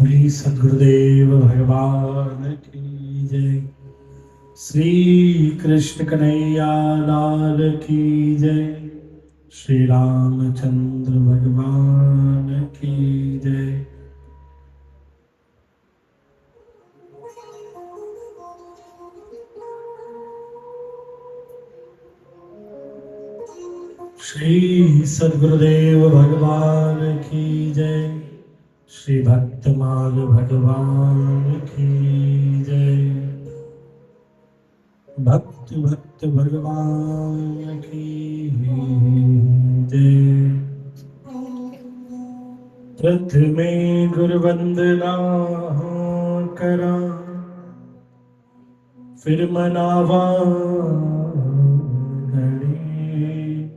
श्री सद्गुरुदेव भगवान की जय। श्री कृष्ण कन्हैया लाल की जय। श्री रामचंद्र भगवान की जय। श्री सद्गुरुदेव भगवान की जय। श्री भक्तमाल भगवान की जय। भक्त भगवान की जय। प्रथमे गुरु वंदना करा, फिर मनावा घड़ी।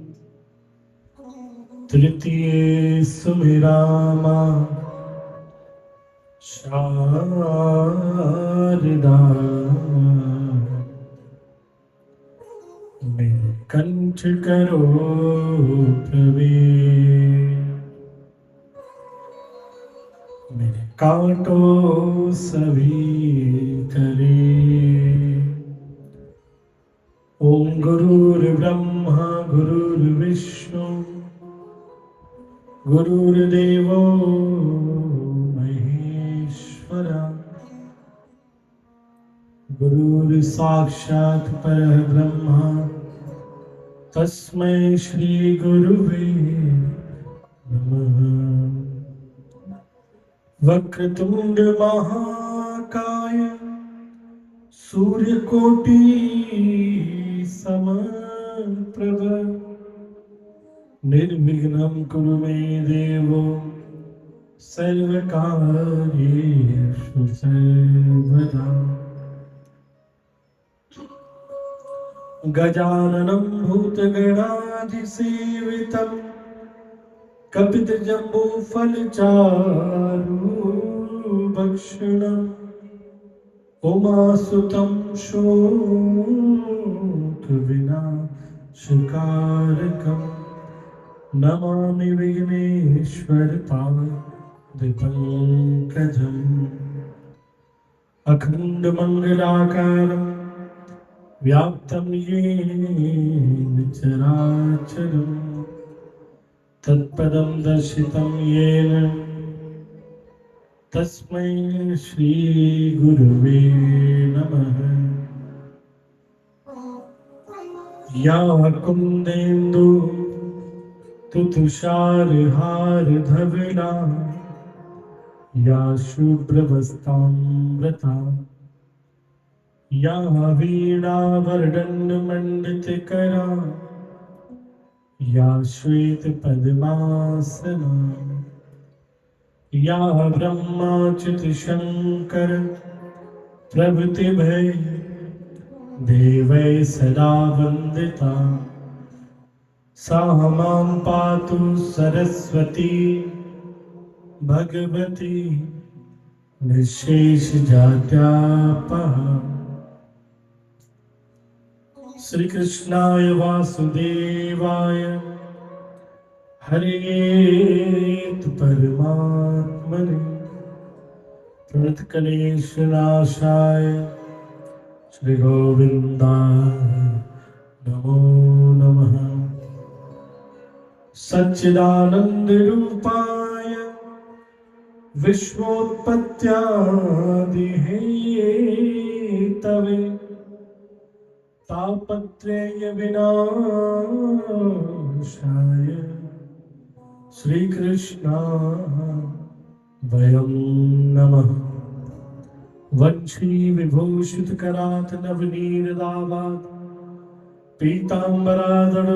तृतीय सुमिरामा शारदा, मेरे कंठ करो प्रवेश। मेरे कांटो सभी करे। ओम गुरुर्ब्रह्मा गुरुर्विष्णु गुरुर्देवो महेश्वरा। गुरुर् साक्षात् परब्रह्मा तस्मै श्री गुरुवे नमः। वक्रतुंड महाकाय सूर्यकोटि समप्रभ, निर्विघ्नं कुरु मे देवो सर्वकार्येषु सर्वदा। गजाननं भूतगणाधिसेवितं कपितजम्बूफलचारुभक्षणम् उमासुतं शोकविनाशकारकं नमामि विघ्नेश्वरपादपङ्कजम्। अखण्डमङ्गलाकारं व्याप्तं येन चराचरं, तत्पदं दर्शितं येन तस्मै श्री गुरुवे नमः। या कुन्देन्दु तुषारहारधवला, या शुभ्रवस्त्रामृता, या वीणावरदण्डमण्डितकरा, या श्वेतपद्मासना, या ब्रह्माच्युत शंकर प्रभृतिभै देवै सदा वन्दिता। सा मां पातु सरस्वती भगवती निःशेषजाड्यापहा। श्री कृष्णाय वासुदेवाय हरे परमात्मने प्रणतक्लेशनाशाय श्री गोविन्दाय नमो नमः। सच्चिदानन्दरूपाय विश्वोत्पत्त्यादिहेतवे तापत्रय विनाशाय श्री कृष्णा वयं नमः। वंशी विभूषित करात नवनीरदावात, पीताम्बराधर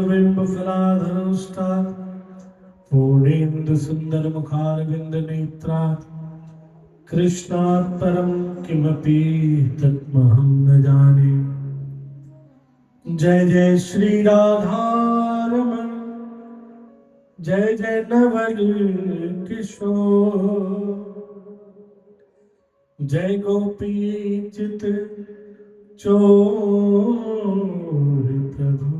फलाधरुष्टात्, पूर्णेन्दु सुंदर मुखारविंद नेत्रात्, कृष्णात् परं किमपि तत्महं न जाने। जय जय श्री राधारमण, जय जय नवल किशोर, जय गोपी चित चोर प्रभु,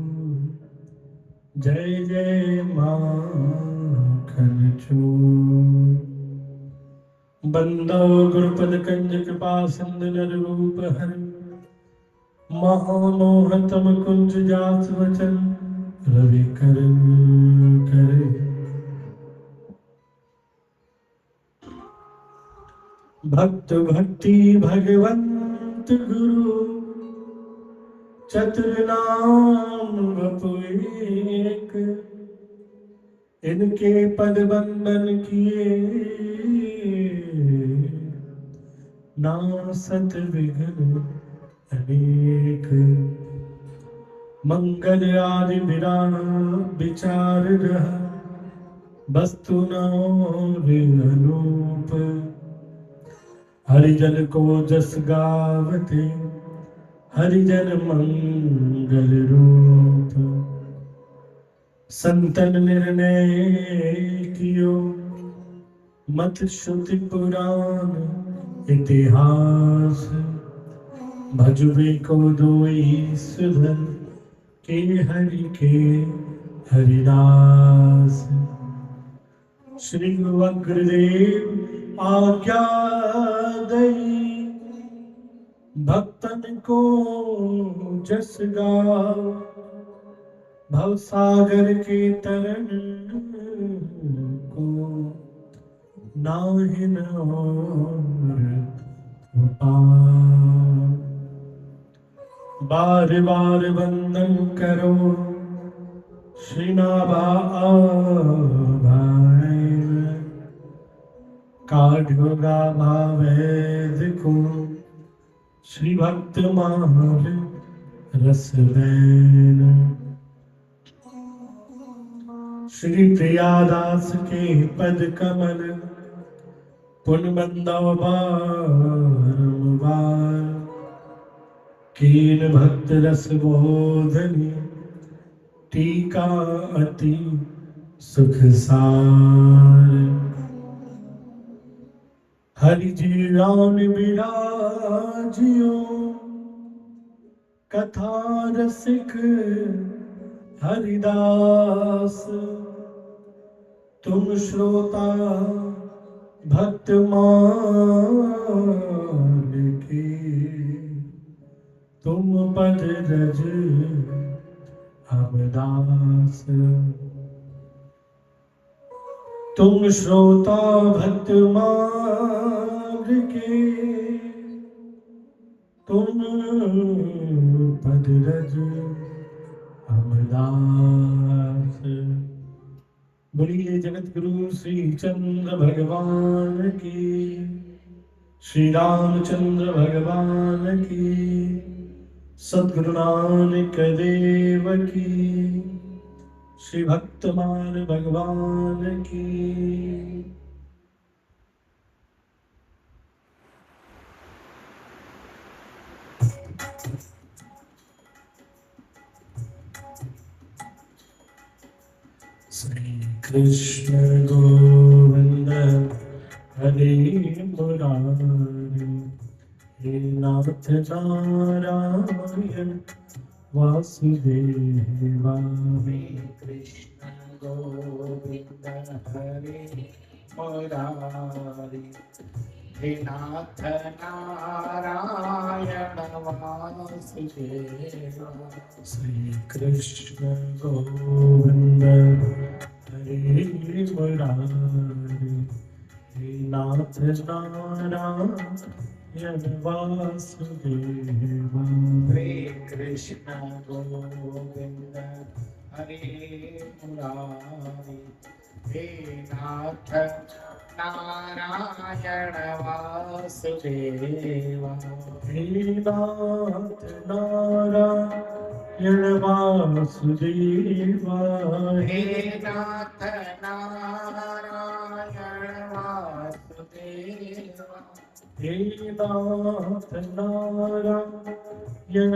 जय जय माखन चोर। बंदो गुरुपद कंज कृपा सिंधु नर रूप हरि महामोहतम कुंज जास वचन रवि कर करे। भक्त भक्ति भगवंत गुरु चतुर नाम वपु एक, इनके पद बंदन किए नासत विघ्न अनेक। मंगल आदि विराम विचार रह वस्तु अनूप। हरिजन को जस गावते हरिजन मंगल रूप। संतन निर्णय कियो मत श्रुति पुराण इतिहास। भजबे को दोई सुधन के हरिदास। श्री अग्रदेव आज्ञा दई भक्तन को जस गाओ। भवसागर के तरन को नाहिन और पार। बार बार वंदन करो श्री नाभाई। काढ़ोगा भावैद को श्री भक्त मार रसवैन। श्री प्रियादास के पद कमल पुन बंदव बारंबार। कीन भक्त रस बोधनी टीका अति सुख सार। हरि जी राम विराजियो कथा रसिक हरिदास। तुम श्रोता भक्त मान के तुम पद रज अवदास। तुम श्रोता भक्त मान के तुम पद रज अमरदास। बोलिए जगत गुरु श्री चंद्र भगवान की, श्री रामचंद्र भगवान की, सद्गुरु नानक देव की, श्री भक्तमाल भगवान की। श्री कृष्ण गोविंद हरे मुरारी। हे नाथ नारायण वासुदेवा। श्री कृष्ण गोविंद हरे मुरारी। हे नाथ नारायण वासुदेवा। श्री कृष्ण गोविंद हरे मुरारी। हे नाथ नारायण वासुदेवा। श्री कृष्ण गोविंद हरे मुरारी। हे नाथ नारायण वासुदेवा। हे नाथ नारायण वासुदेवा। हे नाथ नारायण वासुदेवा। हे नाथ नारायण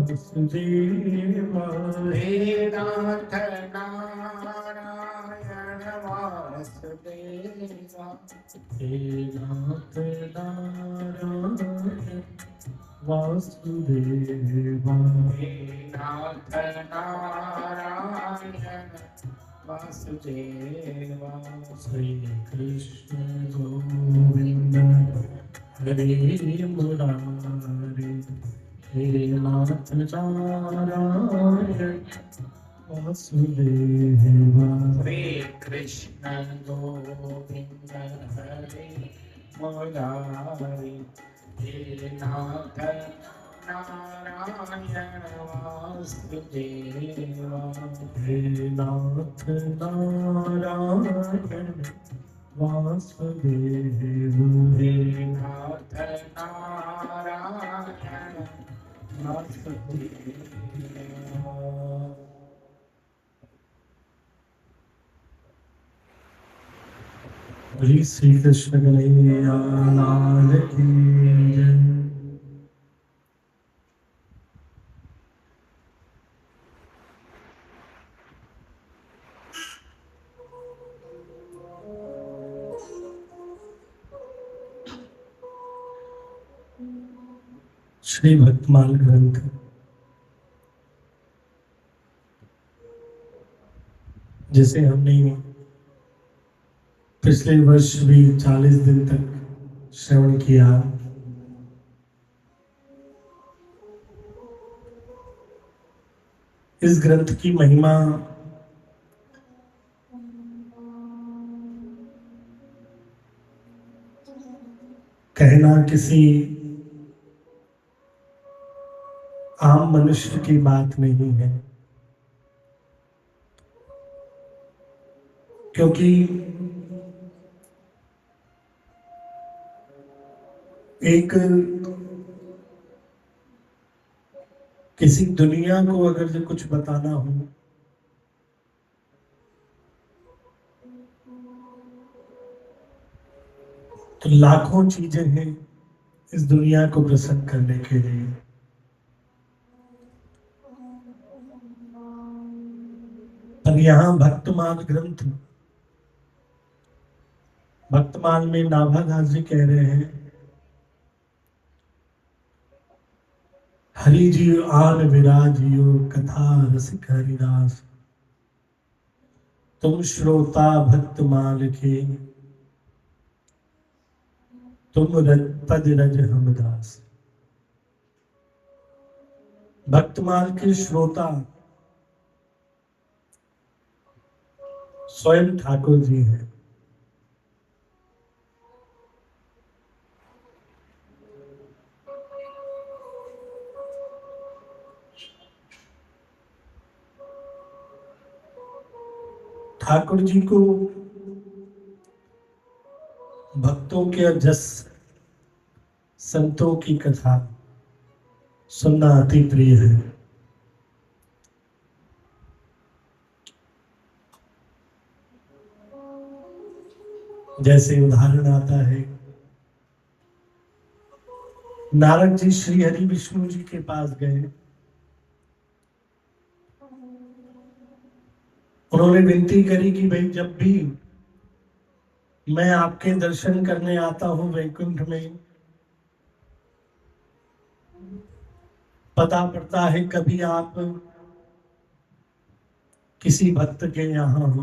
वासुदेवा। हे नाथ नारायण वासुदेवा। हे नाथ नारायण वासुदेवा। हे नाथ नारायण वासुदेवा। श्री कृष्ण गोविंद हरे मुरारी, हे नाथ नारायण वासुदेवा। हरे कृष्ण गोविंद हरे मुरारी, हे नाथ नारायण वासुदेवा। हे नाथ नारायण वासुदेव। हे नाथ नारायण वासुदेवा। श्री श्री कृष्ण कन्हैया लाल की जय। श्री भक्तमाल ग्रंथ जिसे हमने पिछले वर्ष भी 40 दिन तक श्रवण किया, इस ग्रंथ की महिमा कहना किसी आम मनुष्य की बात नहीं है, क्योंकि एक किसी दुनिया को अगर जो कुछ बताना हो तो लाखों चीजें हैं इस दुनिया को प्रसन्न करने के लिए। पर यहाँ भक्तमाल ग्रंथ, भक्तमाल में नाभादास जी कह रहे हैं, हरि जी आन विराजियो कथा रसिक हरिदास, तुम श्रोता भक्तमाल के, तुम पद रज हमदास। भक्तमाल के श्रोता स्वयं ठाकुर जी हैं। ठाकुर जी को भक्तों के जस संतों की कथा सुनना अति प्रिय है। जैसे उदाहरण आता है, नारद जी श्री हरि विष्णु जी के पास गए, उन्होंने विनती करी कि भाई जब भी मैं आपके दर्शन करने आता हूं वैकुंठ में, पता पड़ता है कभी आप किसी भक्त के यहाँ हो,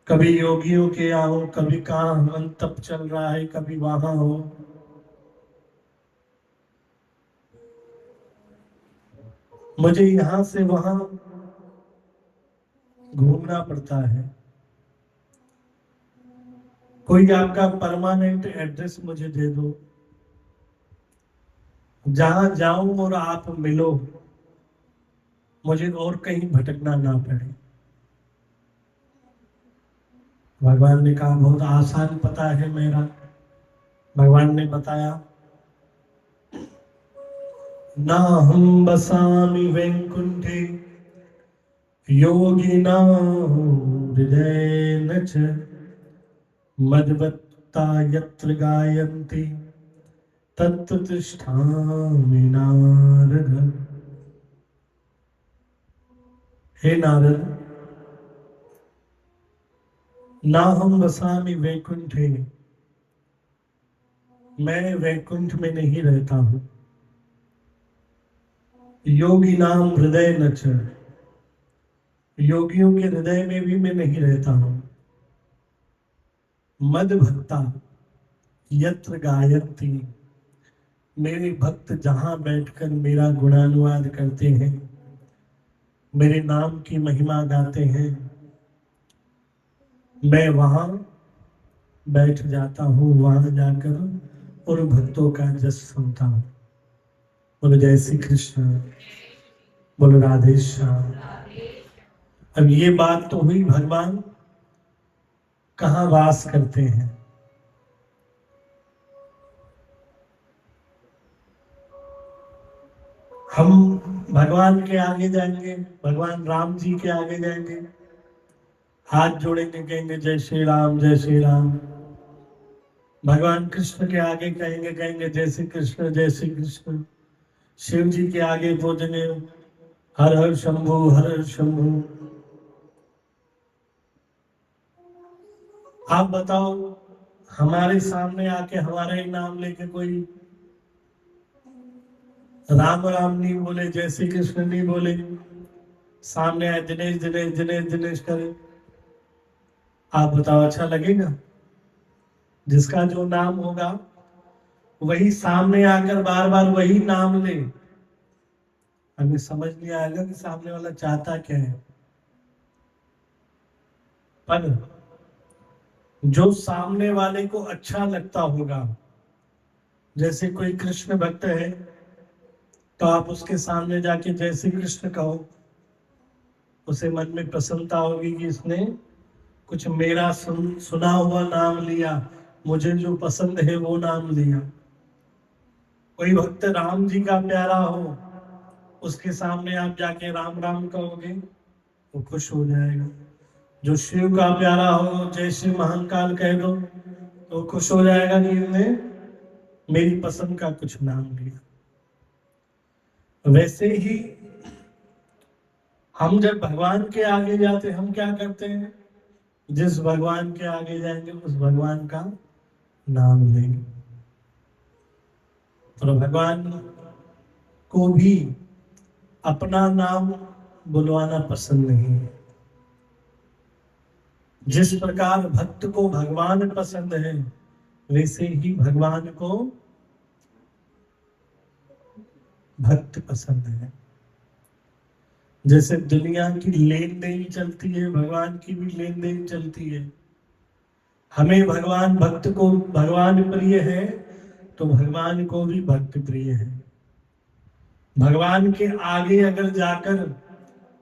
कभी योगियों के यहाँ हो, कभी कहाँ हवन तप चल रहा है, कभी वहां हो। मुझे यहां से वहां घूमना पड़ता है। कोई आपका परमानेंट एड्रेस मुझे दे दो, जहां जाऊं और आप मिलो, मुझे और कहीं भटकना ना पड़े। भगवान ने कहा बहुत आसान पता है मेरा। भगवान ने बताया, ना हम बसामि वैकुंठे योगिना हृदयेन च, मद्भक्ता यत्र गायन्ति तत्र तिष्ठामि नारद। हे नारद, ना हम बसामि वैकुंठे, मैं वैकुंठ में नहीं रहता हूं। योगी नाम हृदय न च, योगियों के हृदय में भी मैं नहीं रहता हूं। मद भक्ता यत्र गायन्ति, मेरे भक्त जहां बैठकर मेरा गुणानुवाद करते हैं, मेरे नाम की महिमा गाते हैं, मैं वहां बैठ जाता हूँ, वहां जाकर उन भक्तों का जस सुनता हूँ। बोलो जय श्री कृष्ण, बोलो राधे श्याम। अब ये बात तो हुई भगवान कहाँ वास करते हैं। हम भगवान के आगे जाएंगे, भगवान राम जी के आगे जाएंगे, हाथ जोड़ेंगे, कहेंगे जय श्री राम जय श्री राम। भगवान कृष्ण के आगे कहेंगे जय श्री कृष्ण जय श्री कृष्ण। शिव जी के आगे पूजने हर हर शंभु हर हर शंभु। आप बताओ, हमारे सामने आके हमारा ही नाम लेके कोई राम राम नहीं बोले, जय श्री कृष्ण नहीं बोले, सामने आए दिनेश दिनेश दिनेश दिनेश करे, आप बताओ अच्छा लगेगा? जिसका जो नाम होगा वही सामने आकर बार बार वही नाम ले, हमें समझ नहीं आएगा कि सामने वाला चाहता क्या है। पर जो सामने वाले को अच्छा लगता होगा, जैसे कोई कृष्ण भक्त है तो आप उसके सामने जाके जय श्री कृष्ण कहो, उसे मन में प्रसन्नता होगी कि इसने कुछ मेरा सुना हुआ नाम लिया, मुझे जो पसंद है वो नाम लिया। कोई भक्त राम जी का प्यारा हो, उसके सामने आप जाके राम राम कहोगे, वो खुश हो जाएगा। जो शिव का प्यारा हो, जय शिव महाकाल कह दो तो खुश हो जाएगा कि इसने मेरी पसंद का कुछ नाम लिया। वैसे ही हम जब भगवान के आगे जाते हम क्या करते हैं? जिस भगवान के आगे जाएंगे उस भगवान का नाम लेंगे। और भगवान को भी अपना नाम बुलवाना पसंद नहीं है। जिस प्रकार भक्त को भगवान पसंद है, वैसे ही भगवान को भक्त पसंद है। जैसे दुनिया की लेन देन चलती है, भगवान की भी लेन देन चलती है। हमें भगवान भक्त को भगवान प्रिय है तो भगवान को भी भक्त प्रिय है। भगवान के आगे अगर जाकर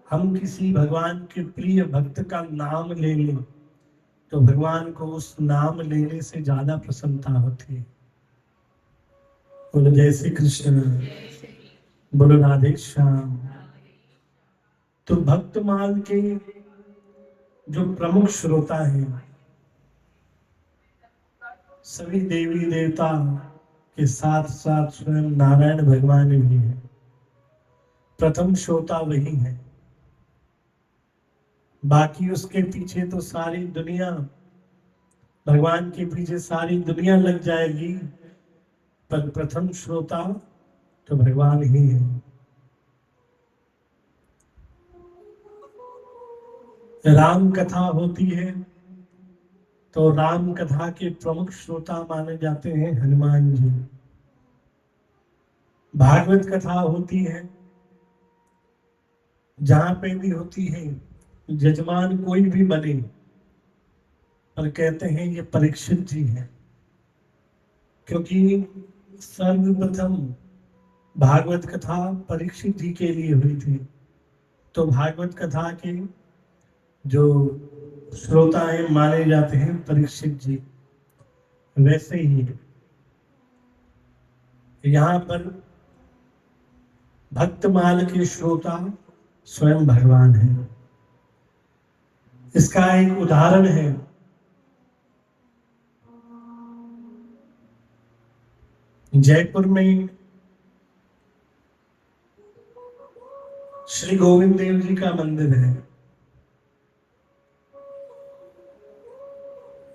हम किसी भगवान के प्रिय भक्त का नाम ले लें तो भगवान को उस नाम लेने से ज्यादा प्रसन्नता होती है। बोलो जय श्री कृष्ण, बोलो राधे श्याम। तो भक्तमाल के जो प्रमुख श्रोता हैं, सभी देवी देवता के साथ साथ स्वयं नारायण भगवान भी है। प्रथम श्रोता वही है, बाकी उसके पीछे तो सारी दुनिया, भगवान के पीछे सारी दुनिया लग जाएगी, पर प्रथम श्रोता तो भगवान ही है। राम कथा होती है तो राम कथा के प्रमुख श्रोता माने जाते हैं हनुमान जी। भागवत कथा होती है, जहां पे भी होती है, जजमान कोई भी बने पर कहते हैं ये परीक्षित जी है, क्योंकि सर्वप्रथम भागवत कथा परीक्षित जी के लिए हुई थी। तो भागवत कथा के जो श्रोता है माने जाते हैं परीक्षित जी। वैसे ही यहाँ पर भक्तमाल के श्रोता स्वयं भगवान है। इसका एक उदाहरण है, जयपुर में श्री गोविंद देव जी का मंदिर है,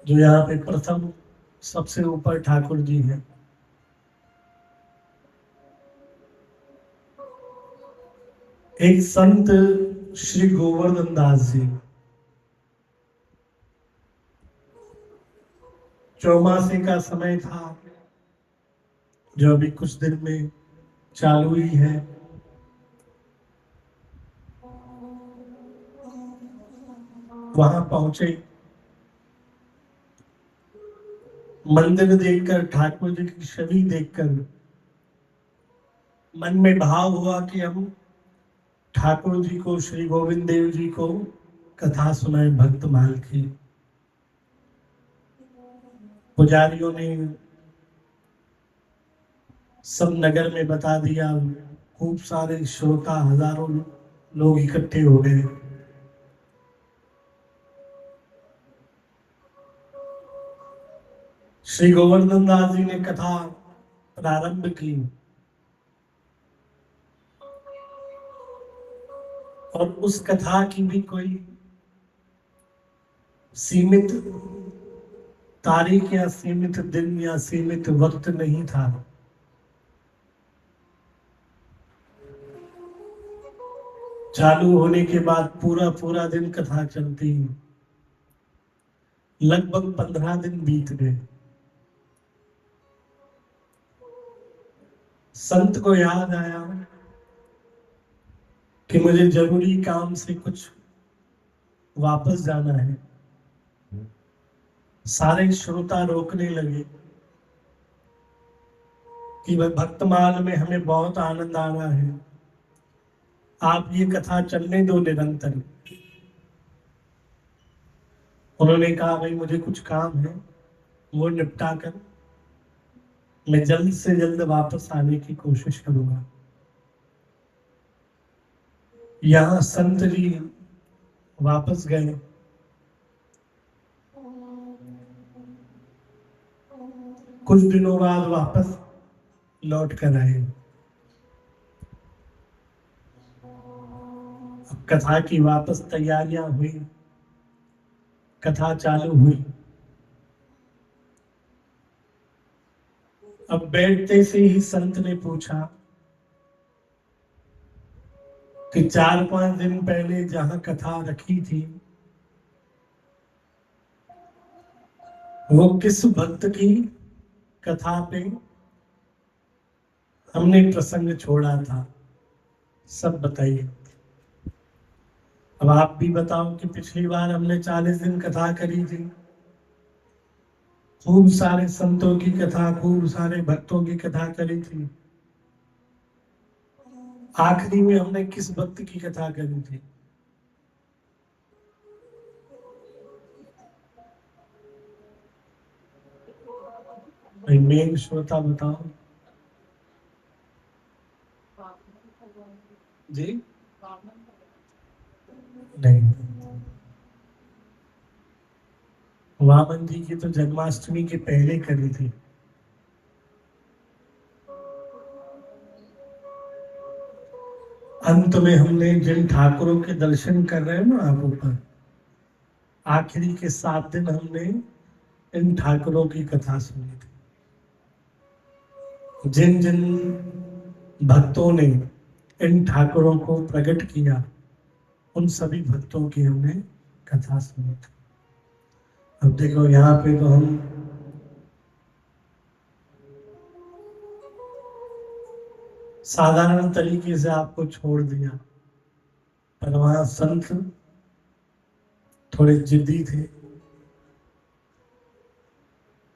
जो यहाँ पे प्रथम सबसे ऊपर ठाकुर जी हैं। एक संत श्री गोवर्धन दास जी चौमासे का समय था, जो अभी कुछ दिन में चालू ही है। वहां पहुंचे, मंदिर देखकर, ठाकुर जी की छवि देखकर मन में भाव हुआ कि हम ठाकुर जी को, श्री गोविंद देव जी को कथा सुनाए भक्तमाल की। पुजारियों ने सब नगर में बता दिया, खूब सारे श्रोता, हजारों लोग इकट्ठे हो गए। श्री गोवर्धन दास जी ने कथा प्रारंभ की और उस कथा की भी कोई सीमित तारीख या सीमित दिन या सीमित वक्त नहीं था। चालू होने के बाद पूरा पूरा दिन कथा चलती, लगभग 15 दिन बीत गए। संत को याद आया कि मुझे जरूरी काम से कुछ वापस जाना है। सारे श्रोता रोकने लगे कि वह भक्तमाल में हमें बहुत आनंद आ रहा है, आप ये कथा चलने दो निरंतर। उन्होंने कहा, भाई मुझे कुछ काम है, वो निपटा कर मैं जल्द से जल्द वापस आने की कोशिश करूंगा। यहां संत जी वापस गए। कुछ दिनों बाद वापस लौट कर आए। अब कथा की वापस तैयारियां हुई, कथा चालू हुई। अब बैठते से ही संत ने पूछा कि 4-5 दिन पहले जहां कथा रखी थी, वो किस भक्त की कथा पे हमने प्रसंग छोड़ा था, सब बताइए। अब आप भी बताओ कि पिछली बार हमने 40 दिन कथा करी थी, खूब सारे संतों की कथा, खूब सारे भक्तों की कथा करी थी। आखिरी में हमने किस भक्त की कथा करी थी? भाई मेन श्रोता बताओ जी। नहीं, वामन जी की तो जन्माष्टमी के पहले करी थी। अंत में हमने जिन ठाकुरों के दर्शन कर रहे हैं ना आप ऊपर, आखिरी के 7 दिन हमने इन ठाकुरों की कथा सुनी थी। जिन जिन भक्तों ने इन ठाकुरों को प्रकट किया, उन सभी भक्तों की हमने कथा सुनी थी। अब देखो यहाँ पे तो हम साधारण तरीके से आपको छोड़ दिया, पर वहां संत थोड़े जिद्दी थे।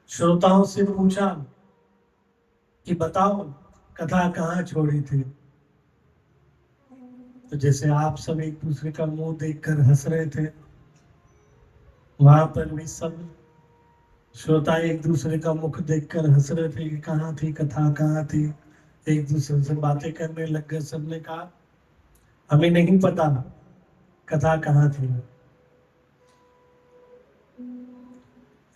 श्रोताओं से पूछा कि बताओ कथा कहाँ छोड़ी थी। तो जैसे आप सब एक दूसरे का मुंह देखकर हंस रहे थे, वहां पर भी सब श्रोता एक दूसरे का मुख देखकर हंस रहे थे कि कहाँ थी कथा, कहाँ थी। एक दूसरे से बातें करने लग गए। सबने कहा हमें नहीं पता कथा कहाँ थी।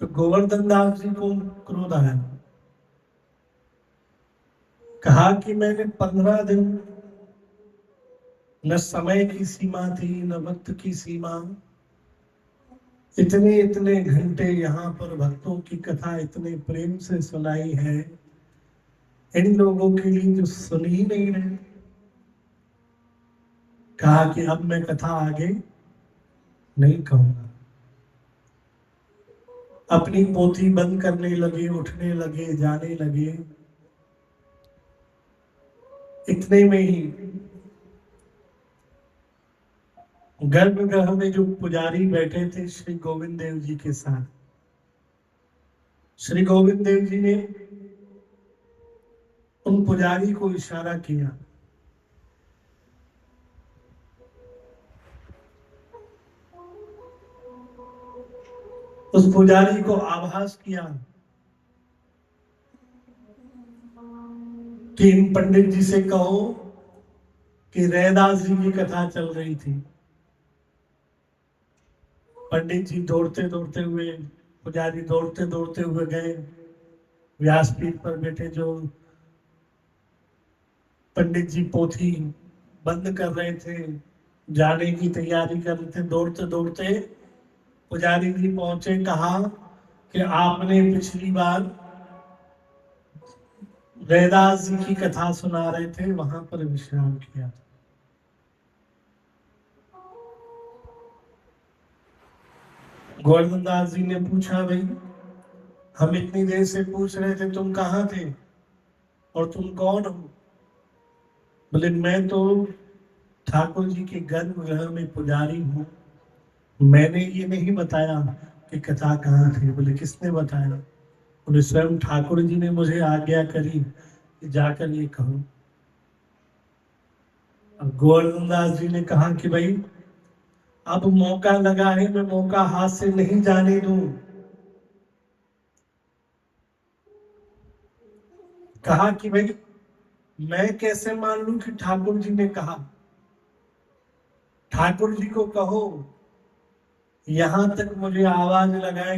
तो गोवर्धन दास जी को क्रोध आया, कहा कि मैंने 15 दिन, न समय की सीमा थी न वक्त की सीमा, इतने इतने घंटे यहाँ पर भक्तों की कथा इतने प्रेम से सुनाई है, इन लोगों के लिए जो सुन ही नहीं रहे। कहा कि अब मैं कथा आगे नहीं कहूंगा। अपनी पोथी बंद करने लगे, उठने लगे, जाने लगे। इतने में ही गर्भगृह में जो पुजारी बैठे थे श्री गोविंद देव जी के साथ, श्री गोविंद देव जी ने उन पुजारी को इशारा किया। उस पुजारी को आभास किया कि इन पंडित जी से कहो कि रैदास जी की कथा चल रही थी। पंडित जी दौड़ते दौड़ते हुए, पुजारी दौड़ते दौड़ते हुए गए व्यासपीठ पर बैठे। जो पंडित जी पोथी बंद कर रहे थे, जाने की तैयारी कर रहे थे, दौड़ते दौड़ते पुजारी जी पहुंचे। कहा कि आपने पिछली बार रैदास जी की कथा सुना रहे थे, वहां पर विश्राम किया था। गोवर्धन दास जी ने पूछा, भाई हम इतनी देर से पूछ रहे थे तुम कहाँ थे और तुम कौन हो? बोले मैं तो ठाकुर जी के गर्भगृह में पुजारी हूँ। मैंने ये नहीं बताया कि कथा कहाँ थी। बोले किसने बताया? बोले स्वयं ठाकुर जी ने मुझे आज्ञा करी कि जाकर ये कहो। अब गोवर्धन दास जी ने कहा कि भाई अब मौका लगा है, मैं मौका हाथ से नहीं जाने दूं। कहा कि भाई मैं कैसे मान लूं कि ठाकुर जी ने कहा? ठाकुर जी को कहो यहां तक मुझे आवाज लगाए,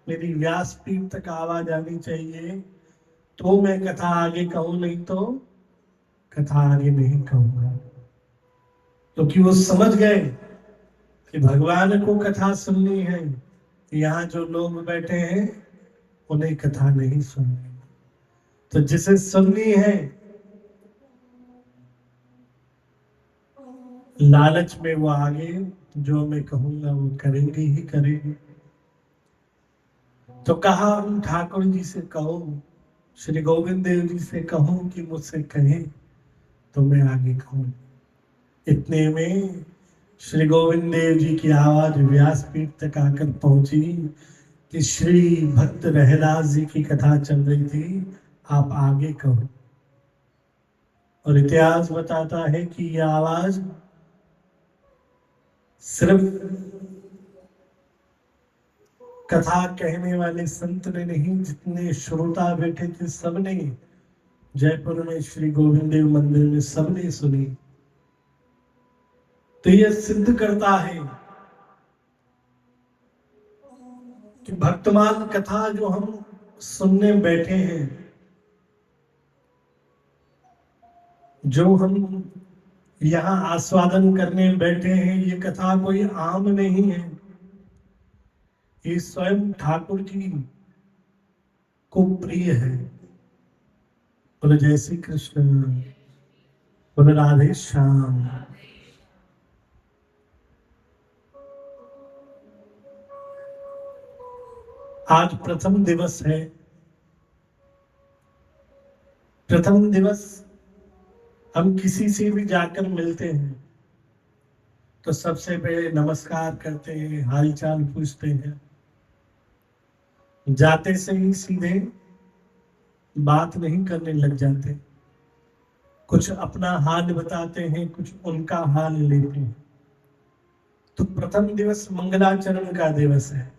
मेरी व्यासपीठ तक आवाज आनी चाहिए तो मैं कथा आगे कहूं, नहीं तो कथा आगे नहीं कहूंगा। क्योंकि वो समझ गए कि भगवान को कथा सुननी है, यहाँ जो लोग बैठे हैं उन्हें कथा नहीं सुननी। तो जिसे सुननी है लालच में वो आगे जो मैं कहूंगा वो करेंगे ही करेंगे। तो कहा हम ठाकुर जी से कहो, श्री गोविंद देव जी से कहो कि मुझसे कहे तो मैं आगे कहूं। इतने में श्री गोविंद देव जी की आवाज व्यासपीठ तक आकर पहुंची कि श्री भक्त रहदास जी की कथा चल रही थी, आप आगे कहो। और इतिहास बताता है कि यह आवाज सिर्फ कथा कहने वाले संत ने नहीं, जितने श्रोता बैठे थे सबने, जयपुर में श्री गोविंद देव मंदिर में सबने सुनी। तो यह सिद्ध करता है कि भक्तमान कथा जो हम सुनने बैठे हैं, जो हम यहाँ आस्वादन करने बैठे हैं, ये कथा कोई आम नहीं है। ये स्वयं ठाकुर जी को प्रिय है। बोले जय श्री कृष्ण, बोले राधे श्याम। आज प्रथम दिवस है। प्रथम दिवस हम किसी से भी जाकर मिलते हैं तो सबसे पहले नमस्कार करते हैं, हालचाल पूछते हैं। जाते से ही सीधे बात नहीं करने लग जाते, कुछ अपना हाल बताते हैं, कुछ उनका हाल लेते हैं। तो प्रथम दिवस मंगलाचरण का दिवस है।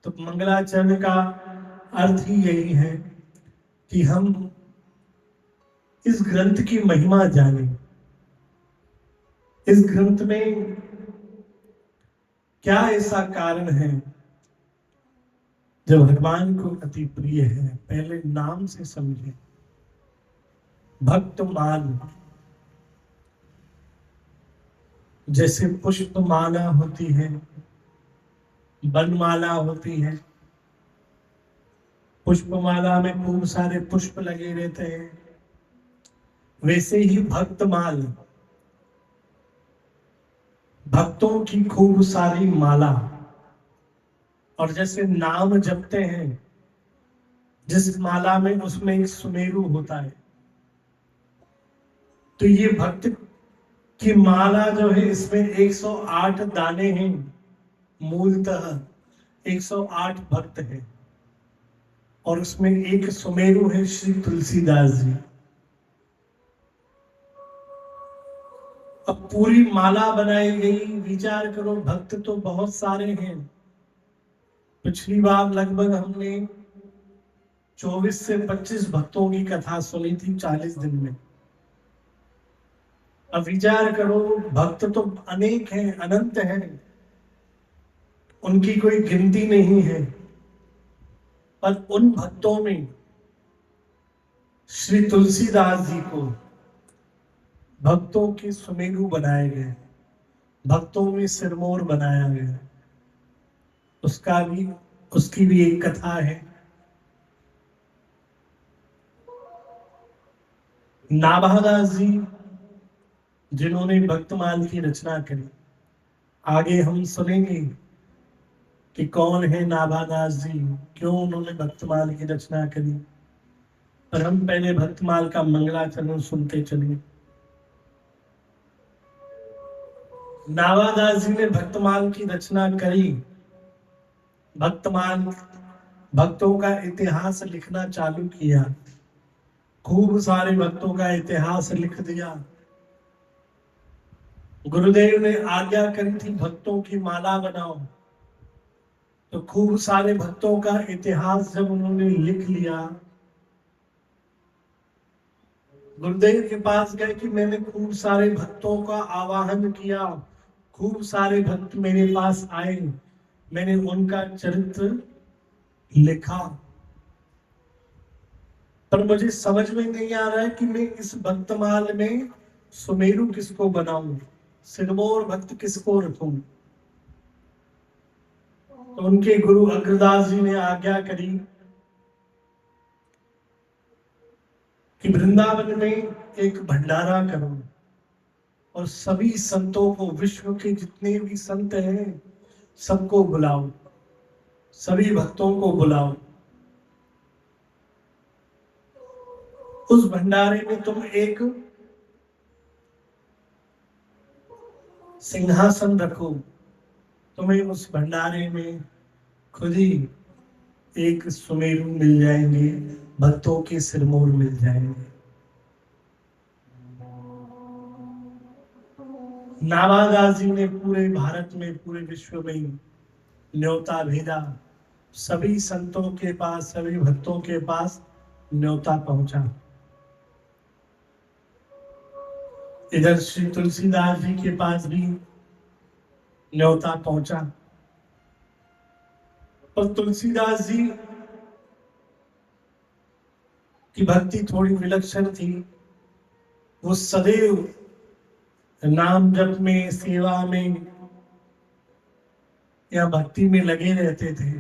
तो मंगलाचरण का अर्थ ही यही है कि हम इस ग्रंथ की महिमा जाने, इस ग्रंथ में क्या ऐसा कारण है जो भगवान को अति प्रिय है। पहले नाम से समझे, भक्तमाल। जैसे पुष्पमाला होती है, वनमाला होती है, पुष्पमाला में खूब सारे पुष्प लगे रहते हैं, वैसे ही भक्तमाल, भक्तों की खूब सारी माला। और जैसे नाम जपते हैं, जिस माला में उसमें एक सुमेरु होता है, तो ये भक्त की माला जो है इसमें 108 दाने हैं। मूलतः 108 भक्त हैं और उसमें एक सुमेरु है श्री तुलसीदास जी। अब पूरी माला बनाई गई, विचार करो भक्त तो बहुत सारे हैं। पिछली बार लगभग हमने 24 से 25 भक्तों की कथा सुनी थी 40 दिन में। अब विचार करो भक्त तो अनेक हैं, अनंत हैं, उनकी कोई गिनती नहीं है, पर उन भक्तों में श्री तुलसीदास जी को भक्तों के सुमेरु बनाए गए, भक्तों में सिरमौर बनाया गया। उसकी भी एक कथा है। नाभादास जी जिन्होंने भक्तमाल की रचना करी, आगे हम सुनेंगे कि कौन है नाभादास जी, क्यों उन्होंने भक्तमाल की रचना करी। पर हम पहले भक्तमाल का मंगलाचरण सुनते चलिए। नाभादास जी ने भक्तमाल की रचना करी। भक्तमाल भक्तों का इतिहास लिखना चालू किया, खूब सारे भक्तों का इतिहास लिख दिया। गुरुदेव ने आज्ञा करी थी भक्तों की माला बनाओ, तो खूब सारे भक्तों का इतिहास जब उन्होंने लिख लिया, गुरुदेव के पास गए कि मैंने खूब सारे भक्तों का आवाहन किया, खूब सारे भक्त मेरे पास आए, मैंने उनका चरित्र लिखा, पर मुझे समझ में नहीं आ रहा है कि मैं इस भक्तमाल में सुमेरु किसको बनाऊं, सिरमौर भक्त किसको रखूं। तो उनके गुरु अग्रदास जी ने आज्ञा करी कि वृंदावन में एक भंडारा करो और सभी संतों को, विश्व के जितने भी संत हैं सबको बुलाओ, सभी भक्तों को बुलाओ। उस भंडारे में तुम एक सिंहासन रखो, तुम्हें उस भंडारे में खुद ही एक सुमेरु मिल जाएंगे, भक्तों के सिरमौर मिल जाएंगे। नाभादास जी ने पूरे भारत में, पूरे विश्व में न्योता भेजा, सभी संतों के पास, सभी भक्तों के पास न्योता पहुंचा। इधर श्री तुलसीदास जी के पास भी न्योता पहुंचा। और तुलसीदास जी की भक्ति थोड़ी विलक्षण थी। वो सदैव नाम जप में, सेवा में या भक्ति में लगे रहते थे।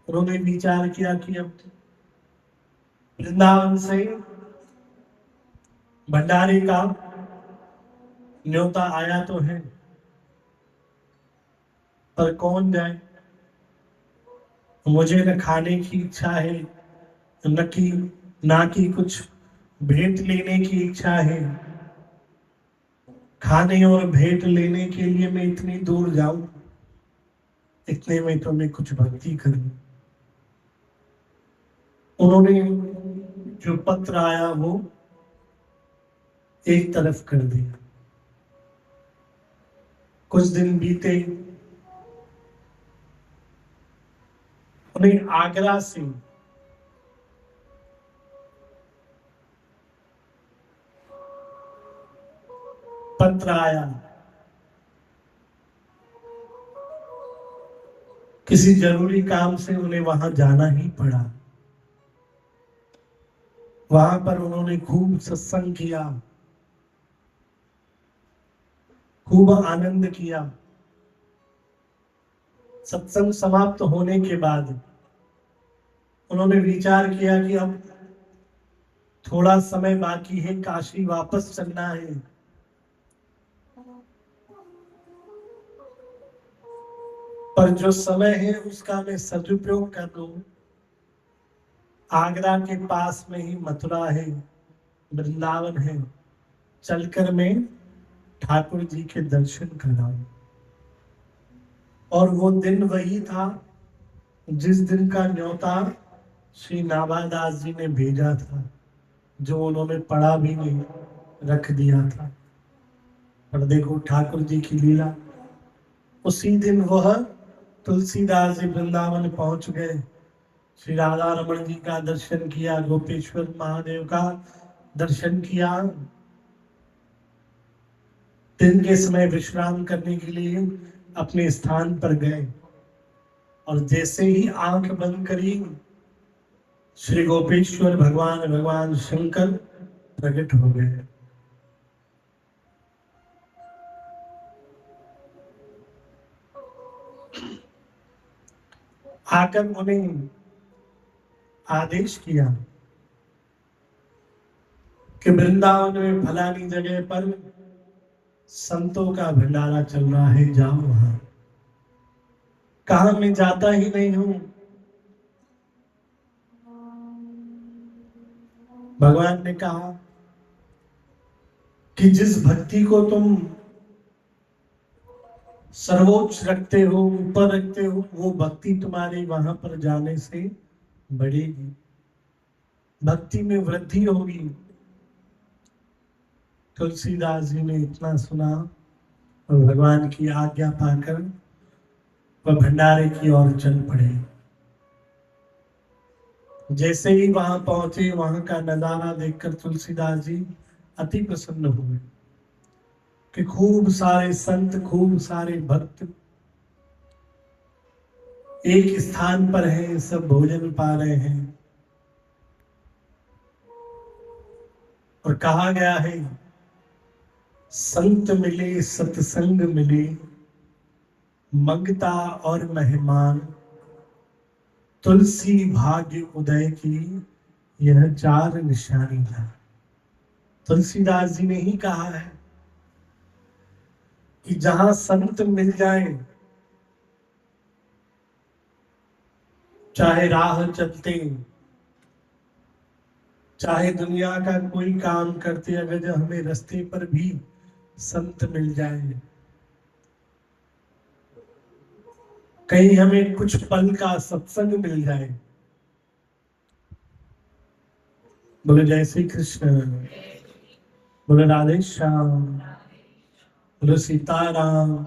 उन्होंने विचार किया कि अब वृंदावन से भंडारे का न्योता आया तो है, पर कौन जाए। मुझे न खाने की इच्छा है, ना कि कुछ भेंट लेने की इच्छा है। खाने और भेंट लेने के लिए मैं इतनी दूर जाऊं, इतने में तो मैं कुछ भक्ति करूं। उन्होंने जो पत्र आया वो एक तरफ कर दिया। कुछ दिन बीते, उन्हें आगरा से पत्र आया। किसी जरूरी काम से उन्हें वहां जाना ही पड़ा। वहां पर उन्होंने खूब सत्संग किया, खूब आनंद किया। सत्संग समाप्त होने के बाद उन्होंने विचार किया कि अब थोड़ा समय बाकी है, काशी वापस चलना है। पर जो समय है उसका मैं सदुपयोग कर लूं। आगरा के पास में ही मथुरा है, वृंदावन है, चलकर मैं ठाकुर जी के दर्शन कराऊं। और वो दिन वही था जिस दिन का न्योता श्री नाभादास जी ने भेजा था, जो उन्होंने पढ़ा भी नहीं, रख दिया था। पर देखो ठाकुर जी की लीला, उसी दिन वह तुलसीदास जी वृंदावन पहुंच गए, श्री राधा रमन जी का दर्शन किया, गोपेश्वर महादेव का दर्शन किया। दिन के समय विश्राम करने के लिए अपने स्थान पर गए, और जैसे ही आंख बंद करी, श्री गोपेश्वर भगवान शंकर प्रकट हो गए। आकर उन्हें आदेश किया कि वृंदावन में फलानी जगह पर संतों का भंडारा चल रहा है, जाओ वहां। कहा मैं जाता ही नहीं हूं। भगवान ने कहा कि जिस भक्ति को तुम सर्वोच्च रखते हो, ऊपर रखते हो, वो भक्ति तुम्हारे वहां पर जाने से बढ़ेगी, भक्ति में वृद्धि होगी। तुलसीदास जी ने इतना सुना और भगवान की आज्ञा पाकर वह भंडारे की ओर चल पड़े। जैसे ही वहां पहुंचे, वहां का नजारा देखकर तुलसीदास जी अति प्रसन्न हुए कि खूब सारे संत, खूब सारे भक्त एक स्थान पर हैं, सब भोजन पा रहे हैं। और कहा गया है, संत मिले सत्संग मिले, मंगता और मेहमान, तुलसी भाग्य उदय की यह चार निशानी है। तुलसीदास जी ने ही कहा है कि जहां संत मिल जाए, चाहे राह चलते, चाहे दुनिया का कोई काम करते, अगर जो हमें रास्ते पर भी संत मिल जाए, कहीं हमें कुछ पल का सत्संग मिल जाए, बोले जय श्री कृष्ण, बोले राधे श्याम, बोले सीताराम।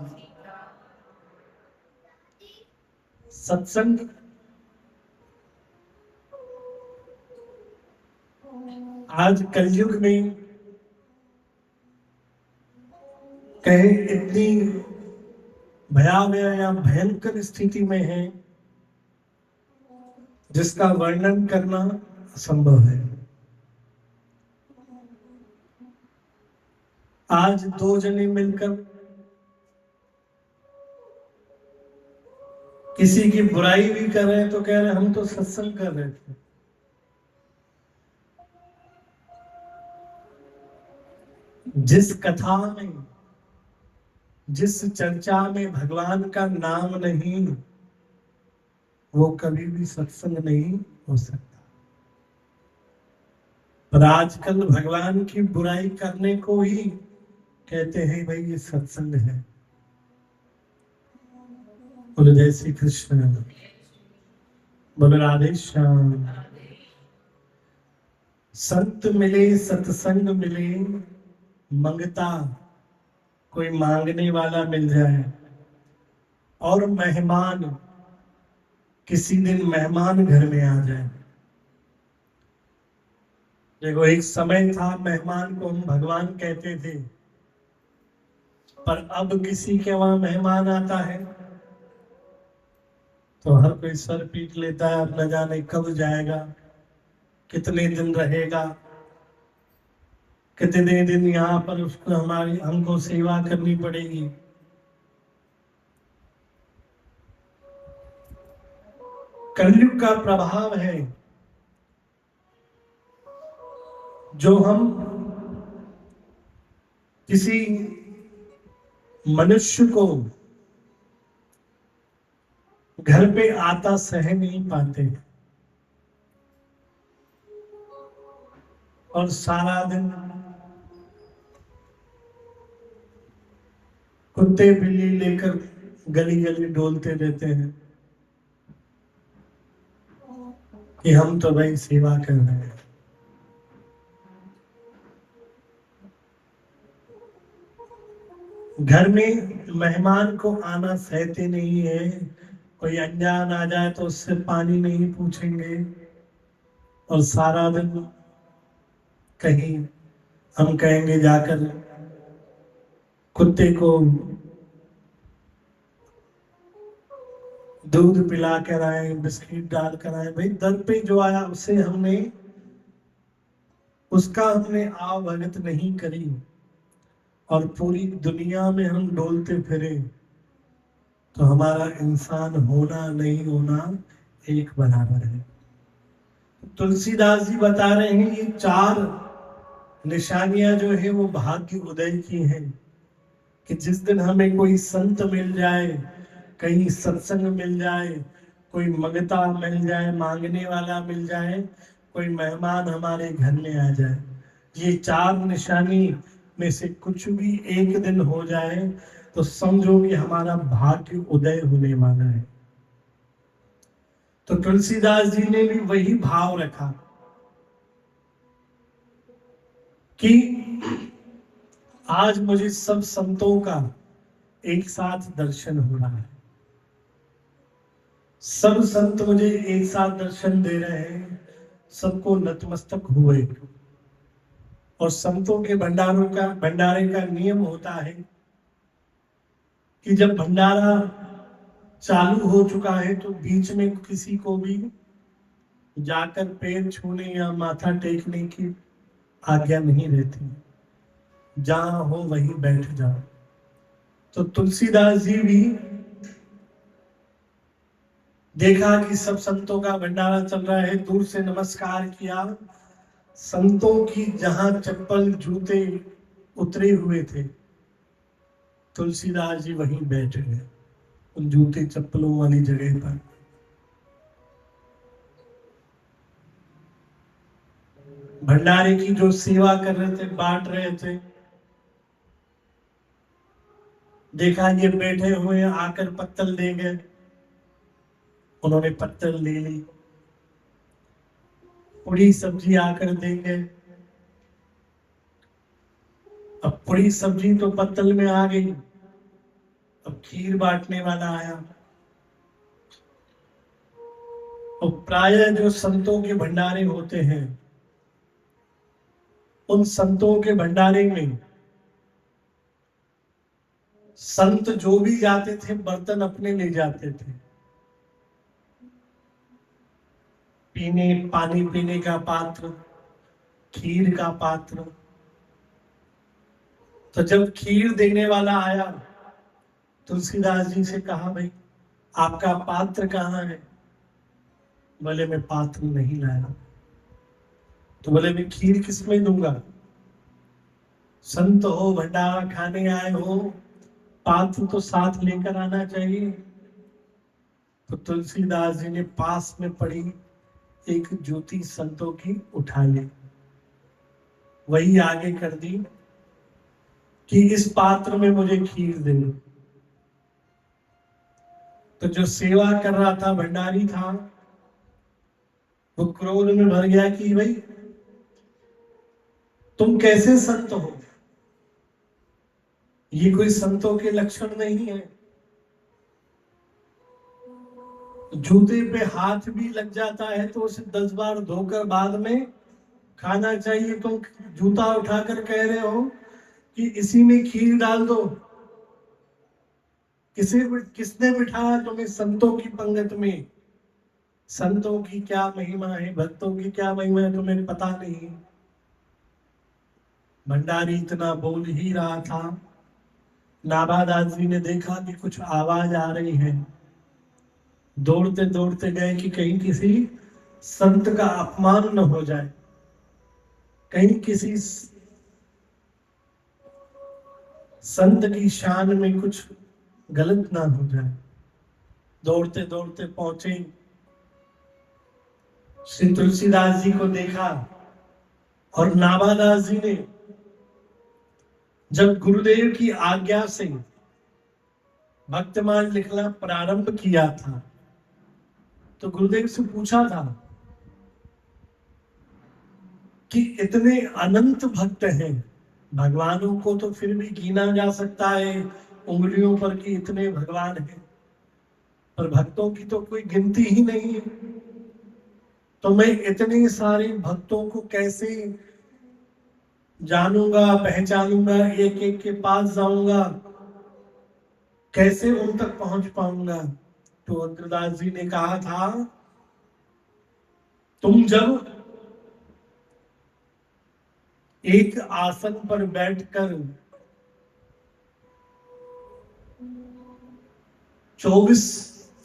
सत्संग आज कलयुग में कहे इतनी भयावह या भयंकर स्थिति में है जिसका वर्णन करना असंभव है। आज दो जने मिलकर किसी की बुराई भी कर रहे हैं तो कह रहे हम तो सत्संग कर रहे थे। जिस कथा में, जिस चर्चा में भगवान का नाम नहीं, वो कभी भी सत्संग नहीं हो सकता। पर आजकल भगवान की बुराई करने को ही कहते हैं भाई ये सत्संग है। बोलो जय श्री कृष्ण, बोलो राधे श्याम। संत मिले सत्संग मिले, मंगता कोई मांगने वाला मिल जाए, और मेहमान, किसी दिन मेहमान घर में आ जाए। देखो एक समय था मेहमान को हम भगवान कहते थे, पर अब किसी के वहां मेहमान आता है तो हर कोई सर पीट लेता है, अब न जाने कब जाएगा, कितने दिन रहेगा, कितने दिन यहाँ पर उसको हमको सेवा करनी पड़ेगी। कलयुग का प्रभाव है जो हम किसी मनुष्य को घर पे आता सह नहीं पाते और सारा दिन कुत्ते बिल्ली लेकर गली गली डोलते रहते हैं कि हम तो भाई सेवा कर रहे हैं। घर में मेहमान को आना सहते नहीं है। कोई अनजान आ जाए तो उससे पानी नहीं पूछेंगे और सारा दिन कहीं हम कहेंगे जाकर कुत्ते को दूध पिला कर आए, बिस्किट डाल कर आए। भाई दर पे जो आया उससे उसका हमने आवभगत नहीं करी और पूरी दुनिया में हम डोलते फिरे तो हमारा इंसान होना नहीं होना एक बराबर है। तुलसीदास जी बता रहे हैं ये 4 निशानियां जो है वो भाग्य उदय की हैं कि जिस दिन हमें कोई संत मिल जाए, कहीं सत्संग मिल जाए, कोई मंगता मिल जाए, मांगने वाला मिल जाए, कोई मेहमान हमारे घर में आ जाए, ये 4 निशानी में से कुछ भी एक दिन हो जाए तो समझो कि हमारा भाग्य उदय होने वाला है। तो तुलसीदास जी ने भी वही भाव रखा कि आज मुझे सब संतों का एक साथ दर्शन हो रहा है, सब संत मुझे एक साथ दर्शन दे रहे हैं, सबको नतमस्तक हुए। और संतों के भंडारे का नियम होता है कि जब भंडारा चालू हो चुका है तो बीच में किसी को भी जाकर पैर छूने या माथा टेकने की आज्ञा नहीं रहती, जहां हो वहीं बैठ जाओ। तो तुलसीदास जी भी देखा कि सब संतों का भंडारा चल रहा है, दूर से नमस्कार किया। संतों की जहां चप्पल जूते उतरे हुए थे तुलसीदास जी वहीं बैठ गए, उन जूते चप्पलों वाली जगह पर। भंडारे की जो सेवा कर रहे थे, बांट रहे थे, देखा ये बैठे हुए आकर पत्तल दे गए, उन्होंने पत्तल ले ली। पूरी सब्जी आकर देंगे, अब पूरी सब्जी तो पत्तल में आ गई, अब खीर बांटने वाला आया। और प्रायः जो संतों के भंडारे होते हैं, उन संतों के भंडारे में संत जो भी जाते थे बर्तन अपने ले जाते थे, पानी पीने का पात्र, खीर का पात्र। तो जब खीर देने वाला आया, तुलसीदास जी से कहा, भाई आपका पात्र कहाँ है? बोले मैं पात्र नहीं लाया। तो बोले मैं खीर किसमें दूंगा? संत हो, भंडारा खाने आए हो, पात्र तो साथ लेकर आना चाहिए। तो तुलसीदास जी ने पास में पड़ी एक ज्योति संतों की उठा ली, वही आगे कर दी कि इस पात्र में मुझे खीर दे। तो जो सेवा कर रहा था, भंडारी था, वो क्रोध में भर गया कि भाई तुम कैसे संत हो, ये कोई संतों के लक्षण नहीं है। जूते पे हाथ भी लग जाता है तो उसे 10 बार धोकर बाद में खाना चाहिए। तुम जूता उठाकर कह रहे हो कि इसी में खीर डाल दो। किसने बिठाया तुम्हें संतों की पंगत में? संतों की क्या महिमा है, भक्तों की क्या महिमा है, तुम्हें पता नहीं। भंडारी इतना बोल ही रहा था, नाभादास जी ने देखा कि कुछ आवाज आ रही है, दौड़ते दौड़ते गए कि कहीं किसी संत का अपमान न हो जाए, कहीं किसी संत की शान में कुछ गलत ना हो जाए। दौड़ते दौड़ते पहुंचे, श्री तुलसीदास जी को देखा और नाभादास जी ने जब गुरुदेव की आज्ञा से भक्तमाल लिखना प्रारंभ किया था तो गुरुदेव से पूछा था कि इतने अनंत भक्त हैं, भगवानों को तो फिर भी गिना जा सकता है उंगलियों पर कि इतने भगवान हैं, पर भक्तों की तो कोई गिनती ही नहीं है। तो मैं इतने सारे भक्तों को कैसे जानूंगा, पहचानूंगा, एक एक के पास जाऊंगा, कैसे उन तक पहुंच पाऊंगा। तो अग्रदास जी ने कहा था, तुम जब एक आसन पर बैठकर 24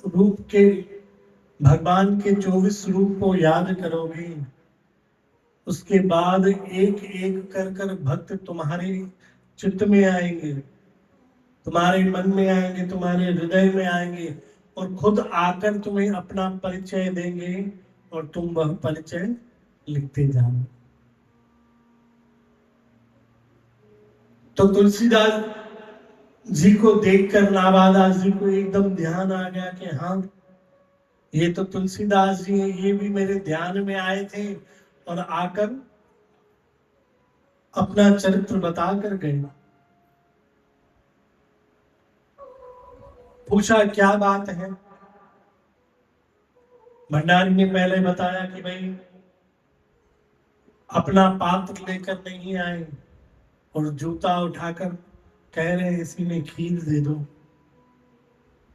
रूप के भगवान के 24 रूप को याद करोगे, उसके बाद एक एक कर कर भक्त तुम्हारे चित्त में आएंगे, तुम्हारे मन में आएंगे, तुम्हारे हृदय में आएंगे और खुद आकर तुम्हें अपना परिचय देंगे और तुम वह परिचय लिखते जाओ। तो तुलसीदास जी को देखकर नाभादास जी को एकदम ध्यान आ गया कि हाँ, ये तो तुलसीदास जी हैं, ये भी मेरे ध्यान में आए थे और आकर अपना चरित्र बता कर गए। पूछा क्या बात है। भंडारी ने पहले बताया कि भाई अपना पात्र लेकर नहीं आए और जूता उठाकर कह रहे इसी में खीर दे दो।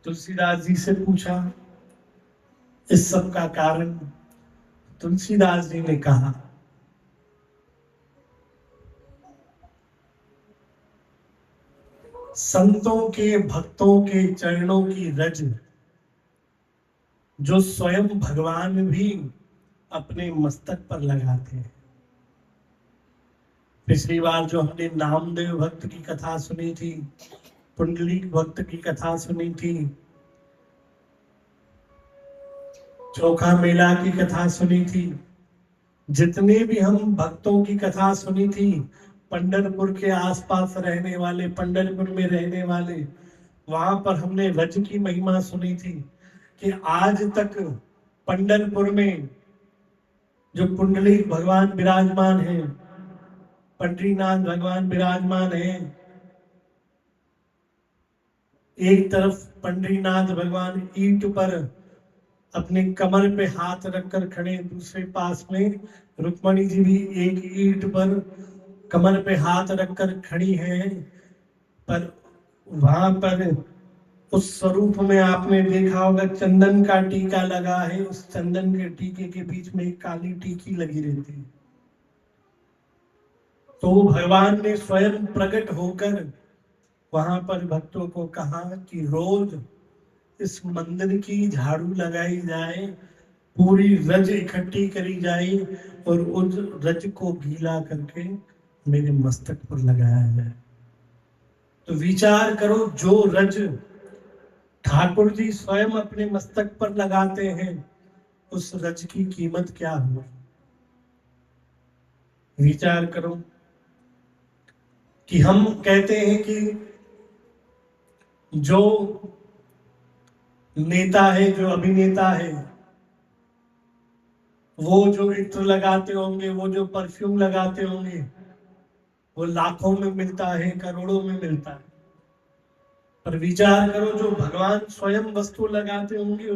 तुलसीदास जी से पूछा इस सब का कारण। तुलसीदास जी ने कहा, संतों के भक्तों के चरणों की रज जो स्वयं भगवान भी अपने मस्तक पर लगाते हैं। पिछली बार जो हमने नामदेव भक्त की कथा सुनी थी, पुंडलीक भक्त की कथा सुनी थी, चोखा मेला की कथा सुनी थी, जितने भी हम भक्तों की कथा सुनी थी, पंढरपुर के आसपास रहने वाले, पंढरपुर में रहने वाले, वहां पर हमने रज की महिमा सुनी थी कि आज तक पंढरपुर में जो पुंडलीक भगवान विराजमान है, पंडरीनाथ भगवान विराजमान है, एक तरफ पंडरीनाथ भगवान ईंट पर अपने कमर पे हाथ रखकर खड़े, दूसरे पास में रुक्मणी जी भी एक ईंट पर कमर पे हाथ रखकर खड़ी हैं। पर वहां पर उस स्वरूप में आपने देखा होगा चंदन का टीका लगा है, उस चंदन के टीके के बीच में एक काली टीकी लगी रहती है। तो भगवान ने स्वयं प्रकट होकर वहां पर भक्तों को कहा कि रोज इस मंदिर की झाड़ू लगाई जाए, पूरी रज इकट्ठी करी जाए और उस रज को गीला करके मेरे मस्तक पर लगाया जाए। तो विचार करो, जो रज ठाकुर जी स्वयं अपने मस्तक पर लगाते हैं, उस रज की कीमत क्या हो। विचार करो कि हम कहते हैं कि जो नेता है, जो अभिनेता है, वो जो इत्र लगाते होंगे, वो जो परफ्यूम लगाते होंगे, वो लाखों में मिलता है, करोड़ों में मिलता है। पर विचार करो, जो भगवान स्वयं वस्तु लगाते होंगे,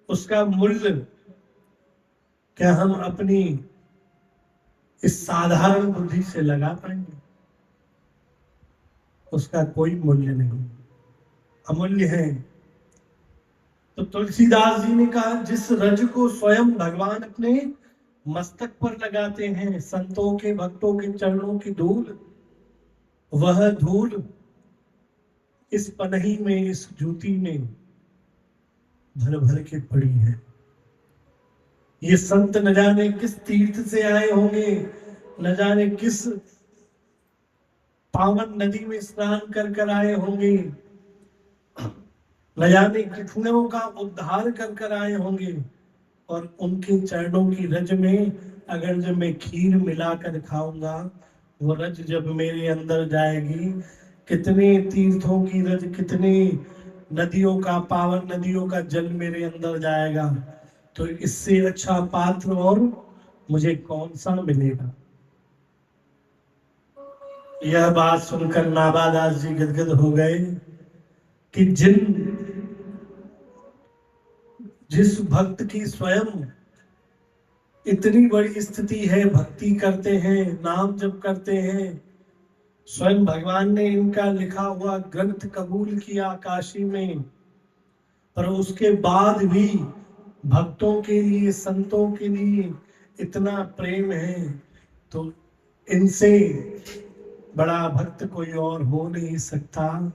उसका मूल्य क्या हम अपनी इस साधारण बुद्धि से लगा पाएंगे? उसका कोई मूल्य नहीं, अमूल्य है। तो तुलसीदास जी ने कहा, जिस रज को स्वयं भगवान अपने मस्तक पर लगाते हैं, संतों के भक्तों के चरणों की धूल, वह धूल इस पनही में, इस जूती में भर भर के पड़ी है। ये संत न जाने किस तीर्थ से आए होंगे, न जाने किस पावन नदी में स्नान कर कर आए होंगे, न जाने कितनों का उद्धार कर कर आए होंगे, और उनके चरणों की रज में अगर जब मैं खीर मिलाकर खाऊंगा, वो रज जब मेरे अंदर जाएगी, कितने तीर्थों की रज, कितने नदियों का, पावन नदियों का जल मेरे अंदर जाएगा, तो इससे अच्छा पात्र और मुझे कौन सा मिलेगा। यह बात सुनकर नाभादास जी गदगद हो गए कि जिस भक्त की स्वयं इतनी बड़ी स्थिति है, भक्ति करते हैं, नाम जप करते हैं, स्वयं भगवान ने इनका लिखा हुआ ग्रंथ कबूल किया काशी में, पर उसके बाद भी भक्तों के लिए, संतों के लिए इतना प्रेम है, तो इनसे बड़ा भक्त कोई और हो नहीं सकता।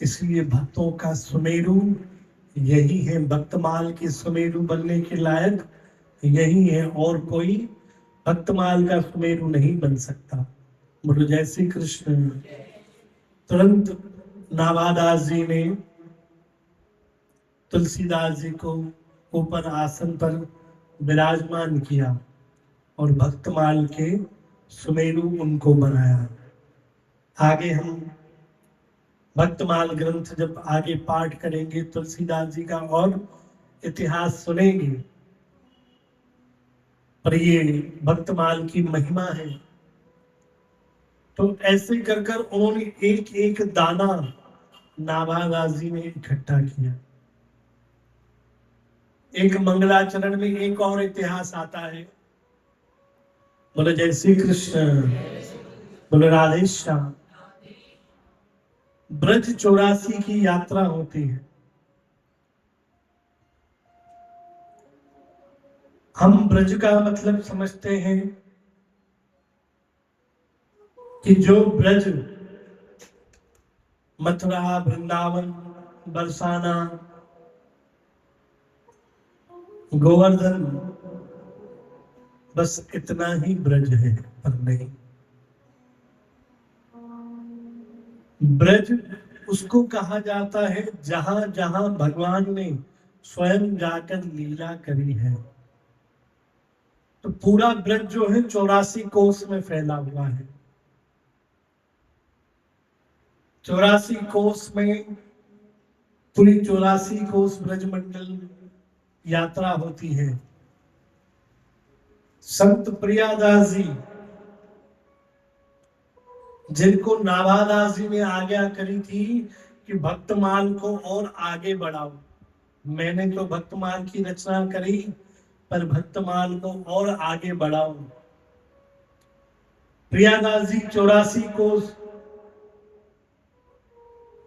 इसलिए भक्तों का सुमेरु यही है, भक्तमाल के सुमेरु बनने के लायक यही है, और कोई भक्तमाल का सुमेरु नहीं बन सकता। बोलो जय श्री कृष्ण। तुरंत नाभादास जी ने तुलसीदास जी को ऊपर आसन पर विराजमान किया और भक्तमाल के सुमेरु उनको बनाया। आगे हम भक्तमाल ग्रंथ जब आगे पाठ करेंगे, तुलसीदास जी का और इतिहास सुनेंगे, पर ये भक्तमाल की महिमा है। तो ऐसे कर कर उन्होंने एक एक दाना नाभादास जी ने इकट्ठा किया। एक मंगलाचरण में एक और इतिहास आता है। बोले जय श्री कृष्ण, बोले राधे श्याम। ब्रज 84 की यात्रा होती है। हम ब्रज का मतलब समझते हैं कि जो ब्रज मथुरा, वृंदावन, बरसाना, गोवर्धन, बस इतना ही ब्रज है, पर नहीं। ब्रज उसको कहा जाता है जहां जहां भगवान ने स्वयं जाकर लीला करी है। तो पूरा ब्रज जो है 84 कोस में फैला हुआ है। 84 कोस में पूरी 84 कोस ब्रजमंडल यात्रा होती है। संत प्रियादास जी, जिनको नाभादास जी ने आज्ञा करी थी कि भक्तमाल को और आगे बढ़ाओ, मैंने तो भक्तमाल की रचना करी, पर भक्तमाल को और आगे बढ़ाओ। प्रियादास जी 84 कोस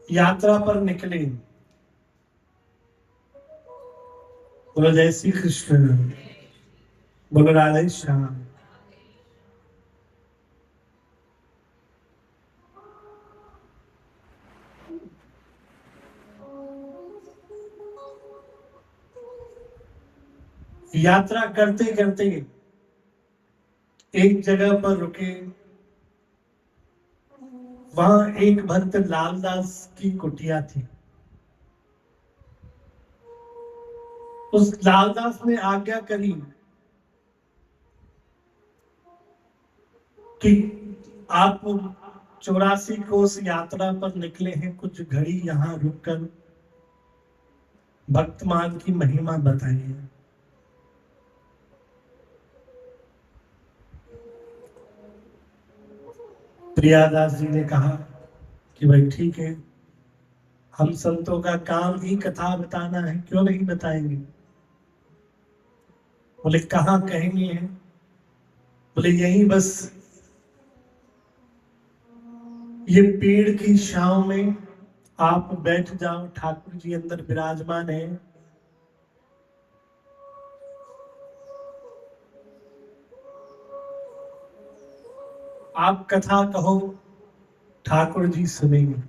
यात्रा पर निकले। बोलो जय श्री कृष्ण, बोलो राधे श्याम। यात्रा करते करते एक जगह पर रुके। वहां एक भक्त लालदास की कुटिया थी। उस लालदास ने आज्ञा करी कि आप 84 कोस यात्रा पर निकले हैं, कुछ घड़ी यहां रुककर भक्तमाल की महिमा बताइए। प्रियादास जी ने कहा कि भाई ठीक है, हम संतों का काम ही कथा बताना है, क्यों नहीं बताएंगे। बोले कहाँ कहेंगे हैं। बोले यही बस ये पेड़ की छांव में आप बैठ जाओ, ठाकुर जी अंदर विराजमान है। आप कथा कहो, ठाकुर जी सुनेंगे।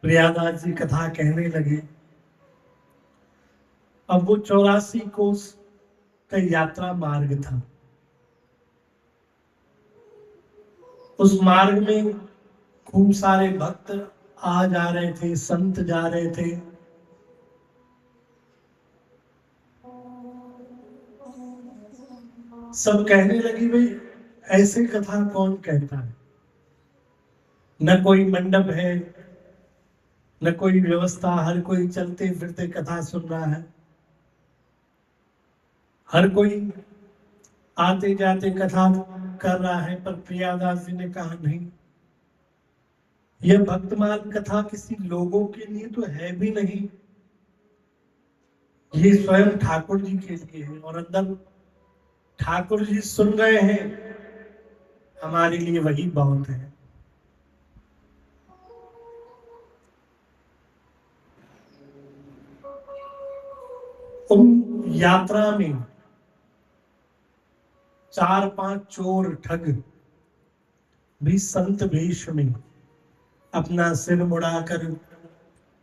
प्रियादास जी कथा कहने लगे। अब वो 84 कोस का यात्रा मार्ग था। उस मार्ग में खूब सारे भक्त आ जा रहे थे, संत जा रहे थे। सब कहने लगी भाई ऐसे कथा कौन कहता है, न कोई मंडप है न कोई व्यवस्था, हर कोई चलते फिरते कथा सुन रहा है, हर कोई आते जाते कथा कर रहा है। पर प्रियादास जी ने कहा नहीं, यह भक्तमाल कथा किसी लोगों के लिए तो है भी नहीं, ये स्वयं ठाकुर जी के लिए है। और अंदर ठाकुर जी सुन रहे हैं, हमारे लिए वही बहुत है। उन यात्रा में 4-5 चोर ठग भी संत वेश में अपना सिर मुड़ाकर,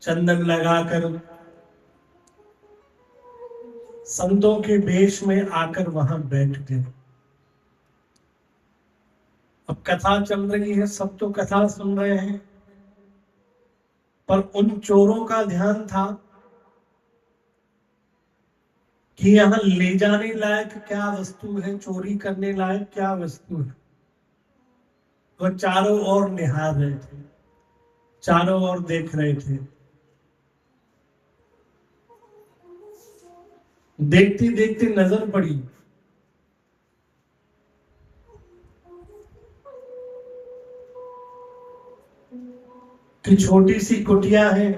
चंदन लगाकर, संतों के वेश में आकर वहां बैठ गए। अब कथा चल रही है, सब तो कथा सुन रहे हैं, पर उन चोरों का ध्यान था कि यहां ले जाने लायक क्या वस्तु है, चोरी करने लायक क्या वस्तु है। वह चारों ओर निहार रहे थे, चारों ओर देख रहे थे। देखते देखते नजर पड़ी कि छोटी सी कुटिया है,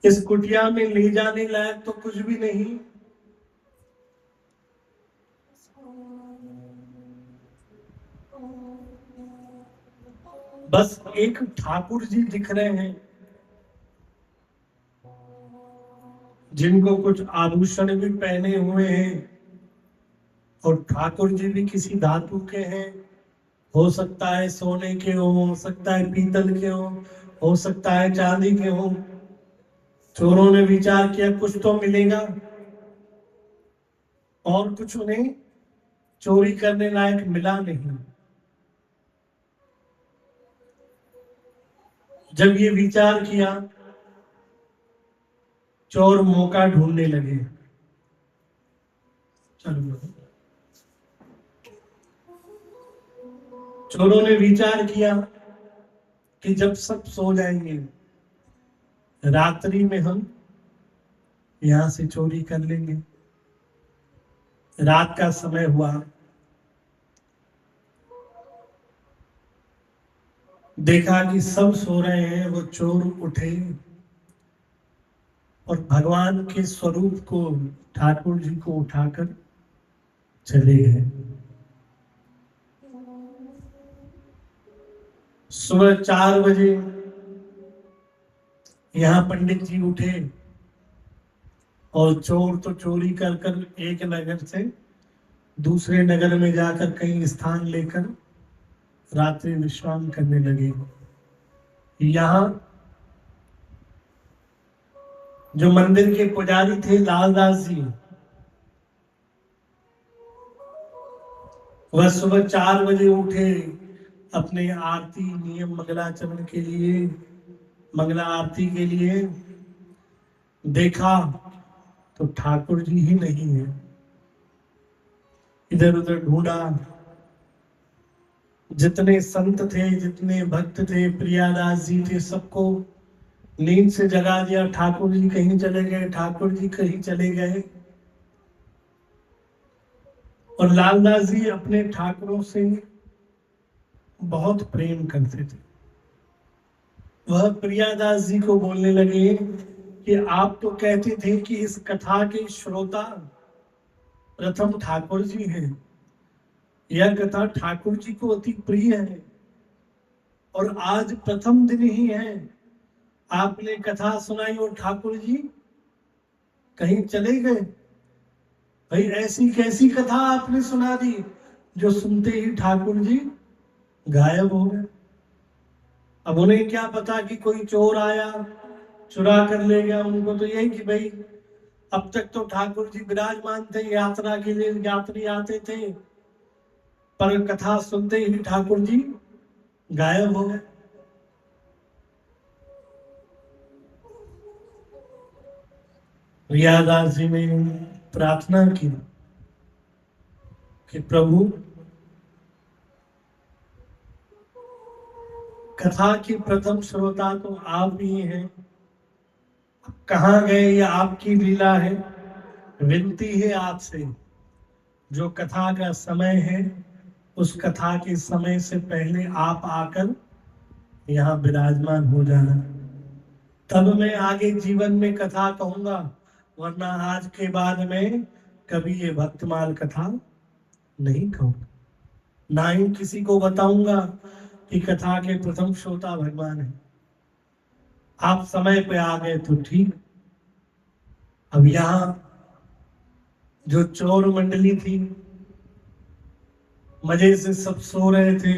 इस कुटिया में ले जाने लायक तो कुछ भी नहीं। बस एक ठाकुर जी दिख रहे हैं, जिनको कुछ आभूषण भी पहने हुए हैं, और ठाकुर जी भी किसी धातु के हैं। हो सकता है सोने के हो सकता है पीतल के हो सकता है चांदी के हो। चोरों ने विचार किया कुछ तो मिलेगा, और कुछ उन्हें चोरी करने लायक मिला नहीं। जब ये विचार किया, चोर मौका ढूंढने लगे। चलो, चोरों ने विचार किया कि जब सब सो जाएंगे, रात्रि में हम यहां से चोरी कर लेंगे। रात का समय हुआ, देखा कि सब सो रहे हैं। वो चोर उठे और भगवान के स्वरूप को, ठाकुर जी को उठाकर चले गए। सुबह 4 बजे यहां पंडित जी उठे, और चोर तो चोरी कर कर एक नगर से दूसरे नगर में जाकर कहीं स्थान लेकर रात्रि विश्राम करने लगे। यहां जो मंदिर के पुजारी थे लालदास जी, वह सुबह 4 बजे उठे अपने आरती नियम मंगलाचरण के लिए, मंगला आरती के लिए। देखा तो ठाकुर जी ही नहीं है। इधर उधर ढूंढा, जितने संत थे जितने भक्त थे, प्रियादास जी थे, सबको नींद से जगा दिया। ठाकुर जी कहीं चले गए, ठाकुर जी कहीं चले गए। और लालदास जी अपने ठाकुरों से बहुत प्रेम करते थे। वह प्रियादास जी को बोलने लगे कि आप तो कहते थे कि इस कथा के श्रोता प्रथम ठाकुर जी हैं, यह कथा ठाकुर जी को अति प्रिय है, और आज प्रथम दिन ही है आपने कथा सुनाई और ठाकुर जी कहीं चले गए। भाई ऐसी कैसी कथा आपने सुना दी जो सुनते ही ठाकुर जी गायब हो गए। अब उन्हें क्या पता कि कोई चोर आया चुरा कर ले गया। उनको तो यही कि भाई अब तक तो ठाकुर जी विराजमान थे, यात्रा के लिए यात्री आते थे, पर कथा सुनते ही ठाकुर जी गायब हो गए। प्रियादास जी ने प्रार्थना की कि प्रभु, कथा की प्रथम श्रोता तो आप ही हैं, कहाँ गए ये आपकी लीला है। विनती है आपसे, जो कथा का समय है उस कथा के समय से पहले आप आकर यहाँ विराजमान हो जाना, तब मैं आगे जीवन में कथा कहूंगा, वरना आज के बाद में कभी ये भक्तमाल कथा नहीं कहूंगा, ना ही किसी को बताऊंगा कि कथा के प्रथम श्रोता भगवान है। आप समय पे आ गए तो ठीक। अब यहाँ जो चोर मंडली थी, मजे से सब सो रहे थे,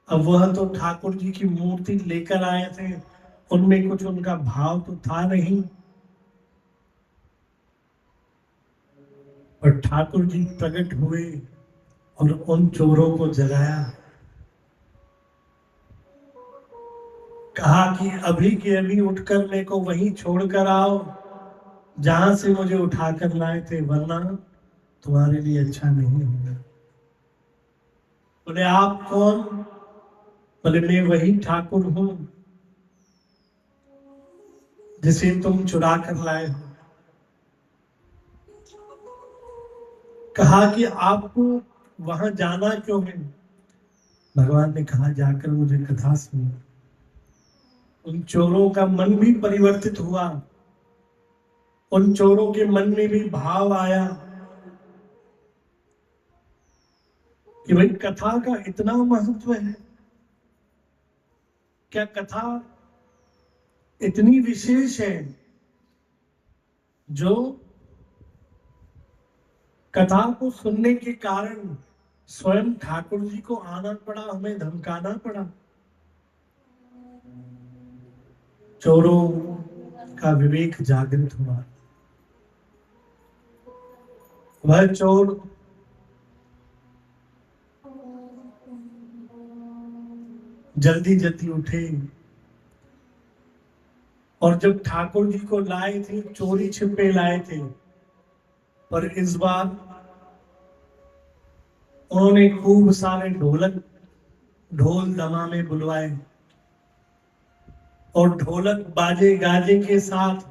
अब वह तो ठाकुर जी की मूर्ति लेकर आए थे, उनमें कुछ उनका भाव तो था नहीं, और ठाकुर जी प्रकट हुए और उन चोरों को जगाया। कहा कि अभी के अभी उठकर मेरे को वहीं छोड़कर आओ जहां से मुझे उठाकर लाए थे, वरना तुम्हारे लिए अच्छा नहीं होगा। बोले आप कौन? बोले मैं वही ठाकुर हूं जिसे तुम चुरा कर लाए हो। कहा कि आपको वहां जाना क्यों है? भगवान ने कहा जाकर मुझे कथा सुनो। उन चोरों का मन भी परिवर्तित हुआ, उन चोरों के मन में भी भाव आया कि भाई कथा का इतना महत्व है, क्या कथा इतनी विशेष है जो कथा को सुनने के कारण स्वयं ठाकुर जी को आना पड़ा, हमें धमकाना पड़ा। चोरों का विवेक जागृत हुआ। वह चोर जल्दी जल्दी उठे और जब ठाकुर जी को लाए थे, चोरी छिपे लाए थे, पर इस बार उन्होंने खूब सारे ढोलक ढोल दमामे बुलवाए और ढोलक बाजे गाजे के साथ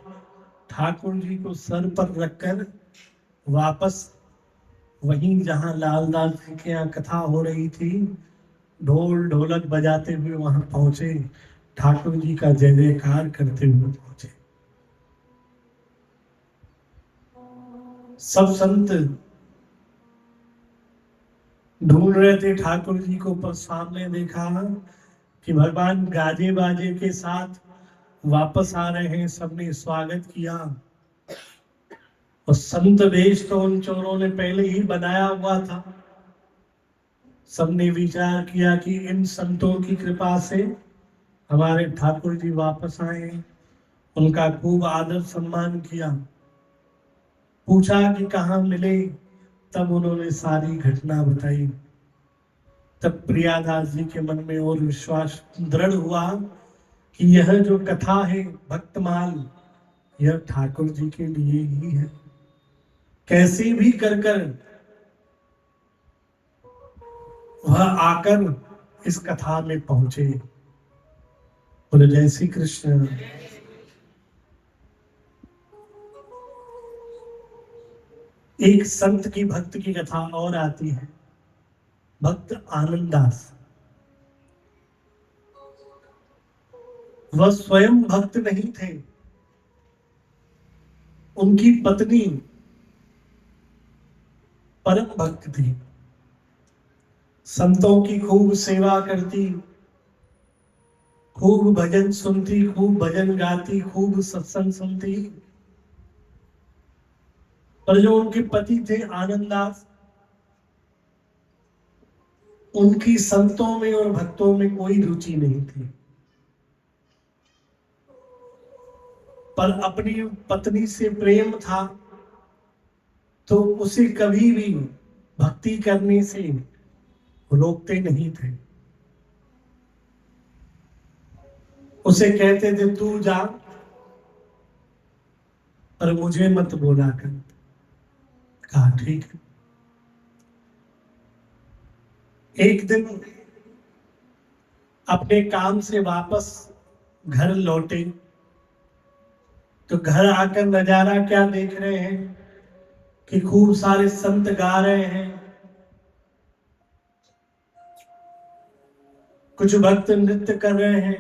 ठाकुर जी को सर पर रखकर वापस वहीं जहां लालदास जी के यहाँ कथा हो रही थी, ढोल ढोलक बजाते हुए वहां पहुंचे, ठाकुर जी का जय जयकार करते हुए पहुंचे। सब संत ढूंढ रहे थे ठाकुर जी को, पर सामने देखा कि भगवान गाजे बाजे के साथ वापस आ रहे हैं। सबने स्वागत किया और संत वेश तो उन चोरों ने पहले ही बनाया हुआ था। सबने विचार किया कि इन संतों की कृपा से हमारे ठाकुर जी वापस आए। उनका खूब आदर सम्मान किया, पूछा कि कहाँ मिले, तब उन्होंने सारी घटना बताई। तब प्रियादास जी के मन में और विश्वास दृढ़ हुआ कि यह जो कथा है भक्तमाल, यह ठाकुर जी के लिए ही है। कैसे भी कर कर वह आकर इस कथा में पहुंचे। बोले जय श्री कृष्ण। एक संत की भक्त की कथा और आती है, भक्त आनंददास। वह स्वयं भक्त नहीं थे, उनकी पत्नी परम भक्त थी, संतों की खूब सेवा करती, खूब भजन सुनती, खूब भजन गाती, खूब सत्संग सुनती। पर जो उनके पति थे आनंददास, उनकी संतों में और भक्तों में कोई रुचि नहीं थी, पर अपनी पत्नी से प्रेम था तो उसे कभी भी भक्ति करने से रोकते नहीं थे, उसे कहते थे तू जा पर मुझे मत बोला कर। कहा ठीक है। एक दिन अपने काम से वापस घर लौटे तो घर आकर नजारा क्या देख रहे हैं कि खूब सारे संत गा रहे हैं, कुछ भक्त नृत्य कर रहे हैं।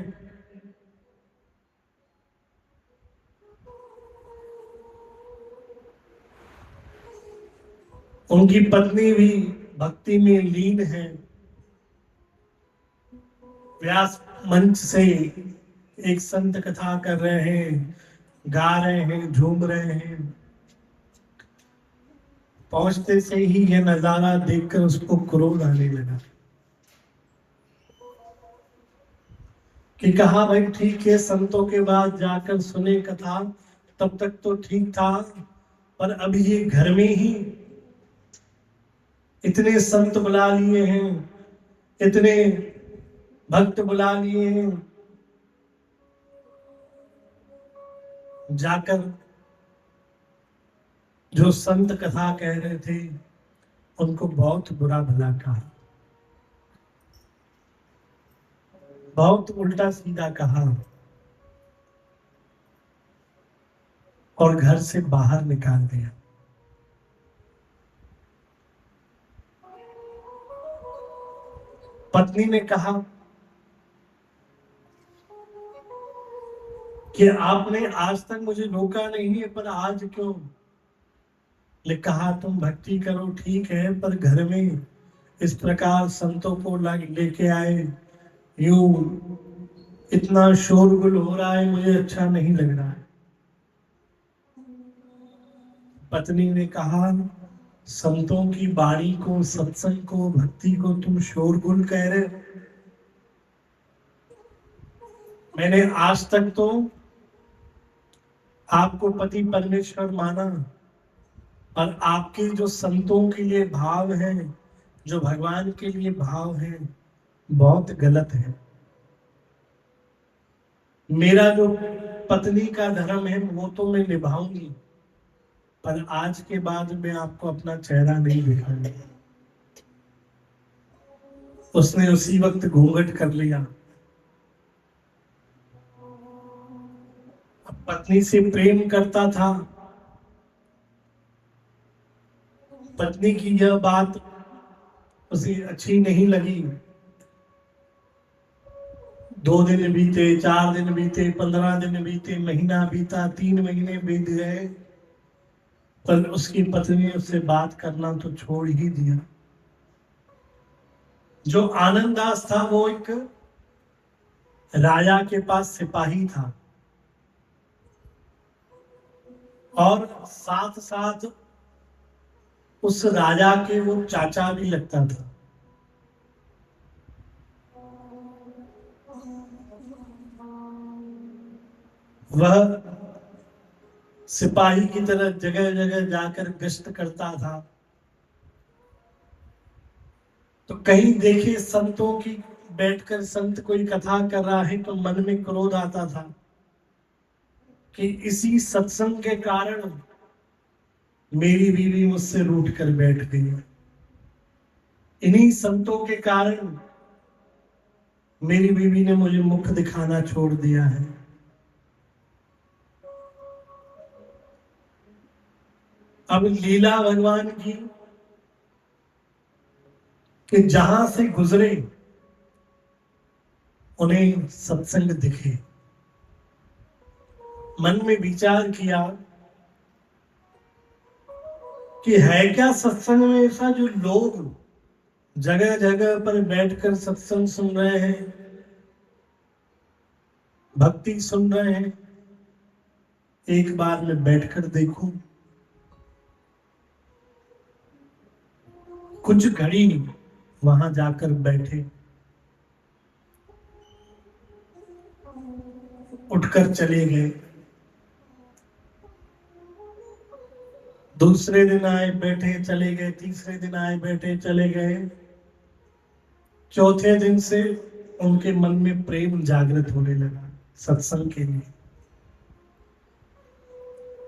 उनकी पत्नी भी भक्ति में लीन है, व्यास मंच से एक संत कथा कर रहे हैं, गा रहे हैं, झूम रहे हैं। पहुंचते से ही यह नजारा देखकर उसको क्रोध आने लगा कि कहा भाई ठीक है, संतों के बाद जाकर सुने कथा, तब तक तो ठीक था, पर अभी ये घर में ही इतने संत बुला लिए हैं, इतने भक्त बुला लिए हैं, जाकर जो संत कथा कह रहे थे उनको बहुत बुरा भला कहा, बहुत उल्टा सीधा कहा और घर से बाहर निकाल दिया। पत्नी ने कहा कि आपने आज तक मुझे रोका नहीं है, पर आज क्यों? ने कहा तुम भक्ति करो ठीक है, पर घर में इस प्रकार संतों को लेके आए, यूं इतना शोरगुल हो रहा है, मुझे अच्छा नहीं लग रहा है। पत्नी ने कहा संतों की बाणी को, सत्संग को, भक्ति को तुम शोरगुल कह रहे हो? मैंने आज तक तो आपको पति परमेश्वर माना, और आपके जो संतों के लिए भाव है, जो भगवान के लिए भाव है, बहुत गलत है। मेरा जो पत्नी का धर्म है वो तो मैं निभाऊंगी, पर आज के बाद मैं आपको अपना चेहरा नहीं दिखाऊंगी। उसने उसी वक्त घूंघट कर लिया। अब पत्नी से प्रेम करता था, पत्नी की यह बात उसे अच्छी नहीं लगी। 2 दिन बीते, 4 दिन बीते, 15 दिन बीते, महीना बीता, 3 महीने बीत गए, पर उसकी पत्नी ने उससे बात करना तो छोड़ ही दिया। जो आनंददास था वो एक राजा के पास सिपाही था, और साथ साथ उस राजा के वो चाचा भी लगता था। वह सिपाही की तरह जगह जगह जाकर गश्त करता था, तो कहीं देखे संतों की बैठकर संत कोई कथा कर रहा है तो मन में क्रोध आता था कि इसी सत्संग के कारण मेरी बीवी मुझसे रूठ कर बैठ गई, इन्हीं संतों के कारण मेरी बीवी ने मुझे मुख दिखाना छोड़ दिया है। अब लीला भगवान की कि जहां से गुजरे उन्हें सत्संग दिखे। मन में विचार किया कि है क्या सत्संग में ऐसा जो लोग जगह जगह पर बैठकर सत्संग सुन रहे हैं, भक्ति सुन रहे हैं। एक बार मैं बैठकर देखूं। कुछ घड़ी वहां जाकर बैठे, उठकर चले गए। दूसरे दिन आए, बैठे, चले गए। तीसरे दिन आए, बैठे, चले गए। चौथे दिन से उनके मन में प्रेम जागृत होने लगा सत्संग के लिए,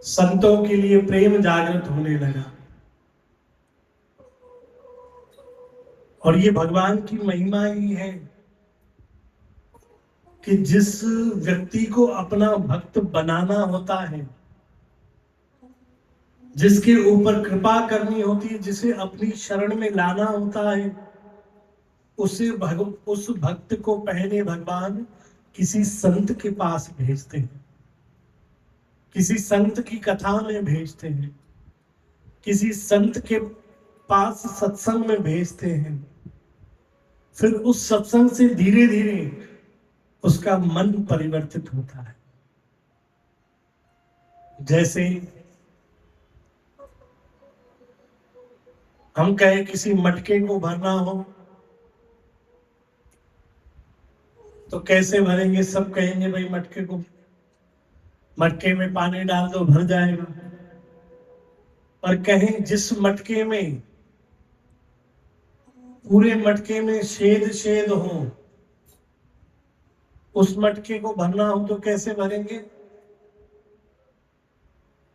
संतों के लिए प्रेम जागृत होने लगा। और ये भगवान की महिमा ही है कि जिस व्यक्ति को अपना भक्त बनाना होता है, जिसके ऊपर कृपा करनी होती है, जिसे अपनी शरण में लाना होता है, उस भक्त को पहले भगवान किसी संत के पास भेजते हैं, किसी संत की कथा में भेजते हैं, किसी संत के पास सत्संग में भेजते हैं। फिर उस सत्संग से धीरे धीरे उसका मन परिवर्तित होता है। जैसे हम कहें किसी मटके को भरना हो तो कैसे भरेंगे? सब कहेंगे भाई मटके में पानी डाल दो, भर जाएगा। और कहें जिस मटके में पूरे मटके में छेद छेद हो, उस मटके को भरना हो तो कैसे भरेंगे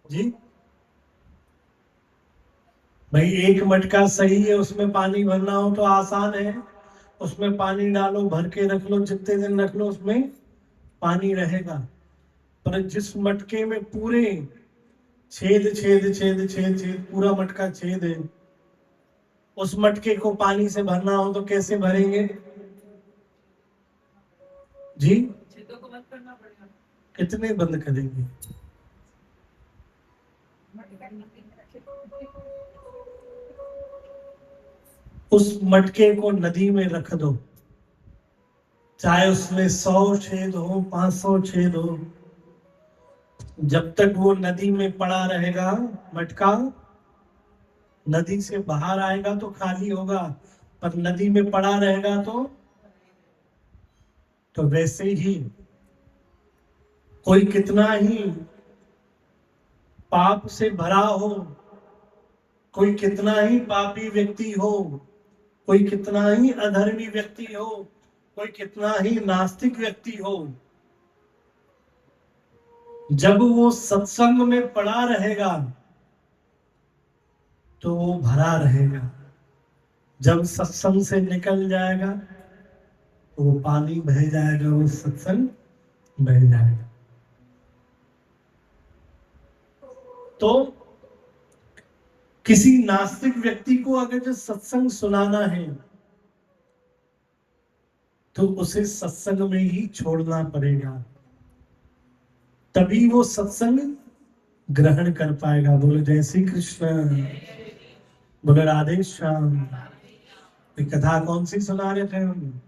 जी? भाई एक मटका सही है, उसमें पानी भरना हो तो आसान है, उसमें पानी डालो, भर के रख लो, जितने दिन रख लो उसमें पानी रहेगा। पर जिस मटके में पूरे छेद छेद छेद छेद छेद पूरा मटका छेद है, उस मटके को पानी से भरना हो तो कैसे भरेंगे जी? छेदों को बंद करना पड़ेगा। कितने बंद करेंगे? उस मटके को नदी में रख दो, चाहे उसमें 100 छेद हो, 500 छेद हो, जब तक वो नदी में पड़ा रहेगा मटका, नदी से बाहर आएगा तो खाली होगा, पर नदी में पड़ा रहेगा तो वैसे ही कोई कितना ही पाप से भरा हो, कोई कितना ही पापी व्यक्ति हो, कोई कितना ही अधर्मी व्यक्ति हो, कोई कितना ही नास्तिक व्यक्ति हो, जब वो सत्संग में पड़ा रहेगा तो वो भरा रहेगा। जब सत्संग से निकल जाएगा तो वो पानी बह जाएगा, वो सत्संग बह जाएगा। तो किसी नास्तिक व्यक्ति को अगर जो सत्संग सुनाना है तो उसे सत्संग में ही छोड़ना पड़ेगा, तभी वो सत्संग ग्रहण कर पाएगा। बोलो जय श्री कृष्ण, बोलो राधे श्याम। ये कथा कौन सी सुना रहे थे हम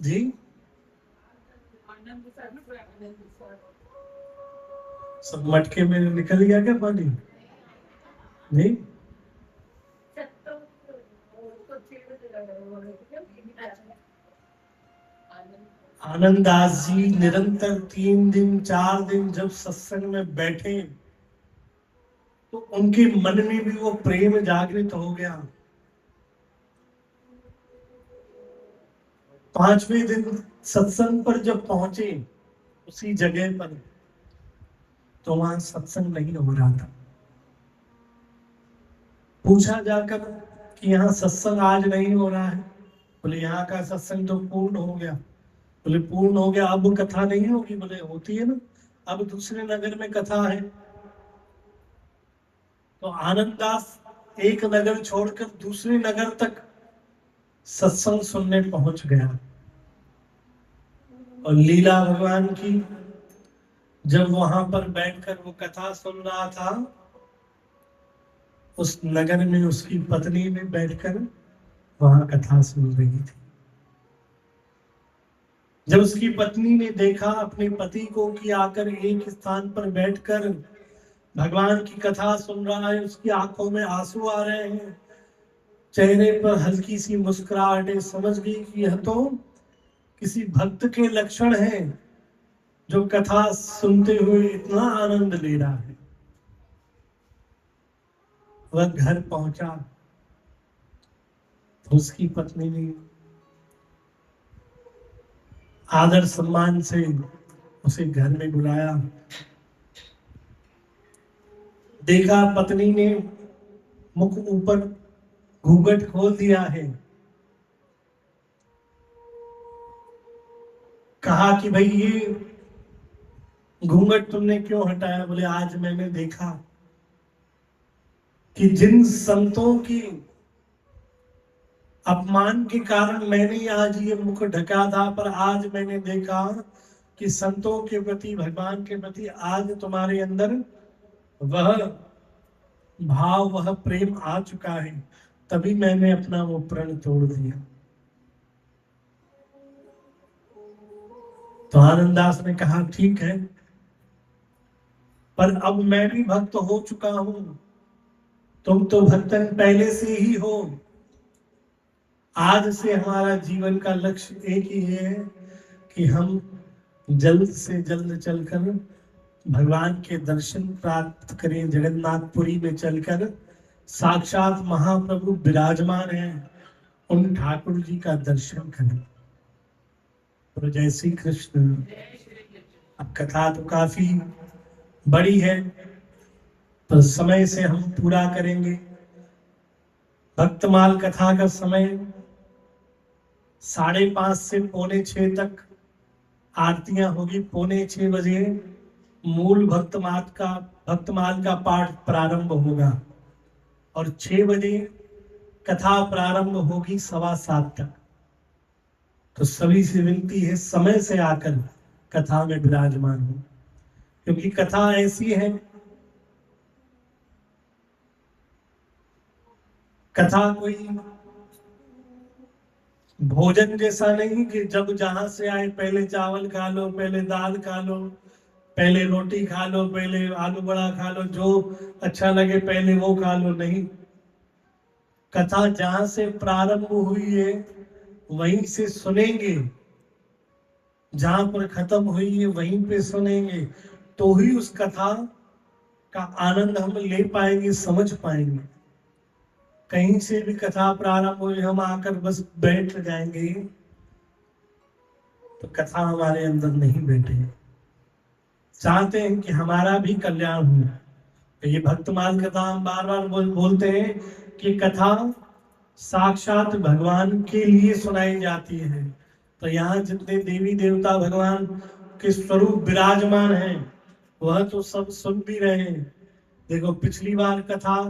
जी? सब मटके में निकल गया क्या पानी? नहीं, आनंददास जी निरंतर 3 दिन 4 दिन जब सत्संग में बैठे तो उनके मन में भी वो प्रेम जागृत हो गया। 5वें दिन सत्संग पर जब पहुंचे उसी जगह पर, तो वहां सत्संग नहीं हो रहा था। पूछा जाकर कि यहाँ सत्संग आज नहीं हो रहा है। बोले यहाँ का सत्संग तो पूर्ण हो गया। बोले पूर्ण हो गया, अब कथा नहीं होगी? बोले होती है ना, अब दूसरे नगर में कथा है। तो आनंददास एक नगर छोड़कर दूसरे नगर तक सत्संग सुनने पहुंच गया। और लीला भगवान की, जब वहां पर बैठकर वो कथा सुन रहा था, उस नगर में उसकी पत्नी भी बैठकर वहां कथा सुन रही थी। जब उसकी पत्नी ने देखा अपने पति को कि आकर एक स्थान पर बैठकर भगवान की कथा सुन रहा है, उसकी आंखों में आंसू आ रहे हैं, चेहरे पर हल्की सी मुस्कुराहट है, समझ गई कि यह तो किसी भक्त के लक्षण हैं जो कथा सुनते हुए इतना आनंद ले रहा है। वह घर पहुंचा, उसकी पत्नी ने आदर सम्मान से उसे घर में बुलाया। देखा पत्नी ने मुख ऊपर घूंघट खोल दिया है। कहा कि भाई ये घूंघट तुमने क्यों हटाया? बोले आज मैंने देखा कि जिन संतों की अपमान के कारण मैंने आज ये मुख ढका था, पर आज मैंने देखा कि संतों के प्रति, भगवान के प्रति आज तुम्हारे अंदर वह भाव, वह प्रेम आ चुका है, तभी मैंने अपना वो प्रण तोड़ दिया। तो आनंददास ने कहा ठीक है, पर अब मैं भी भक्त हो चुका हूं, तुम तो भक्तन पहले से ही हो। आज से हमारा जीवन का लक्ष्य एक ही है कि हम जल्द से जल्द चलकर भगवान के दर्शन प्राप्त करें। जगन्नाथपुरी में चलकर साक्षात महाप्रभु विराजमान हैं, उन ठाकुर जी का दर्शन करें। तो जय श्री कृष्ण। अब कथा तो काफी बड़ी है, पर समय से हम पूरा करेंगे। भक्तमाल कथा का समय 5:30 से 5:45 तक आरतियां होगी। 5:45 बजे मूल भक्तमाल का पाठ प्रारंभ होगा और 6 बजे कथा प्रारंभ होगी 7:15 तक। तो सभी से विनती है समय से आकर कथा में विराजमान हो, क्योंकि कथा ऐसी है, कथा कोई भोजन जैसा नहीं कि जब जहां से आए पहले चावल खा लो, पहले दाल खा लो, पहले रोटी खा लो, पहले आलू बड़ा खा लो, जो अच्छा लगे पहले वो खा लो। नहीं, कथा जहां से प्रारंभ हुई है वहीं से सुनेंगे, जहां पर खत्म हुई है वहीं पे सुनेंगे, तो ही उस कथा का आनंद हम ले पाएंगे, समझ पाएंगे। कहीं से भी कथा प्रारंभ हुई हम आकर बस बैठ जाएंगे तो कथा हमारे अंदर नहीं बैठे। चाहते हैं कि हमारा भी कल्याण हो। तो ये भक्तमाल कथा हम बार बार बोलते हैं कि कथा साक्षात भगवान के लिए सुनाई जाती है। तो यहाँ जितने देवी देवता भगवान के स्वरूप विराजमान हैं वह तो सब सुन भी रहे हैं। देखो पिछली बार कथा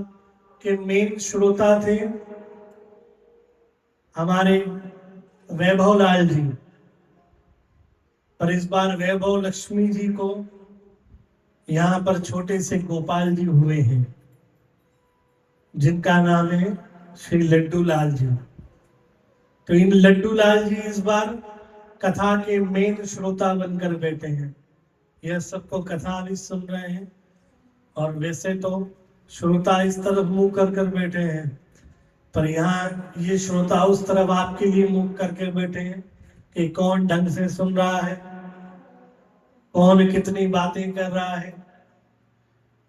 के मेन श्रोता थे हमारे वैभव लाल जी, पर इस बार वैभव लक्ष्मी जी को यहाँ पर छोटे से गोपाल जी हुए हैं, जिनका नाम है श्री लड्डू लाल जी। तो इन लड्डू लाल जी इस बार कथा के मेन श्रोता बनकर बैठे हैं। यह सबको कथा भी सुन रहे हैं और वैसे तो श्रोता इस तरफ मुंह कर बैठे हैं, पर यहाँ ये श्रोता उस तरफ आपके लिए मुंह करके बैठे हैं कि कौन ढंग से सुन रहा है, कौन कितनी बातें कर रहा है,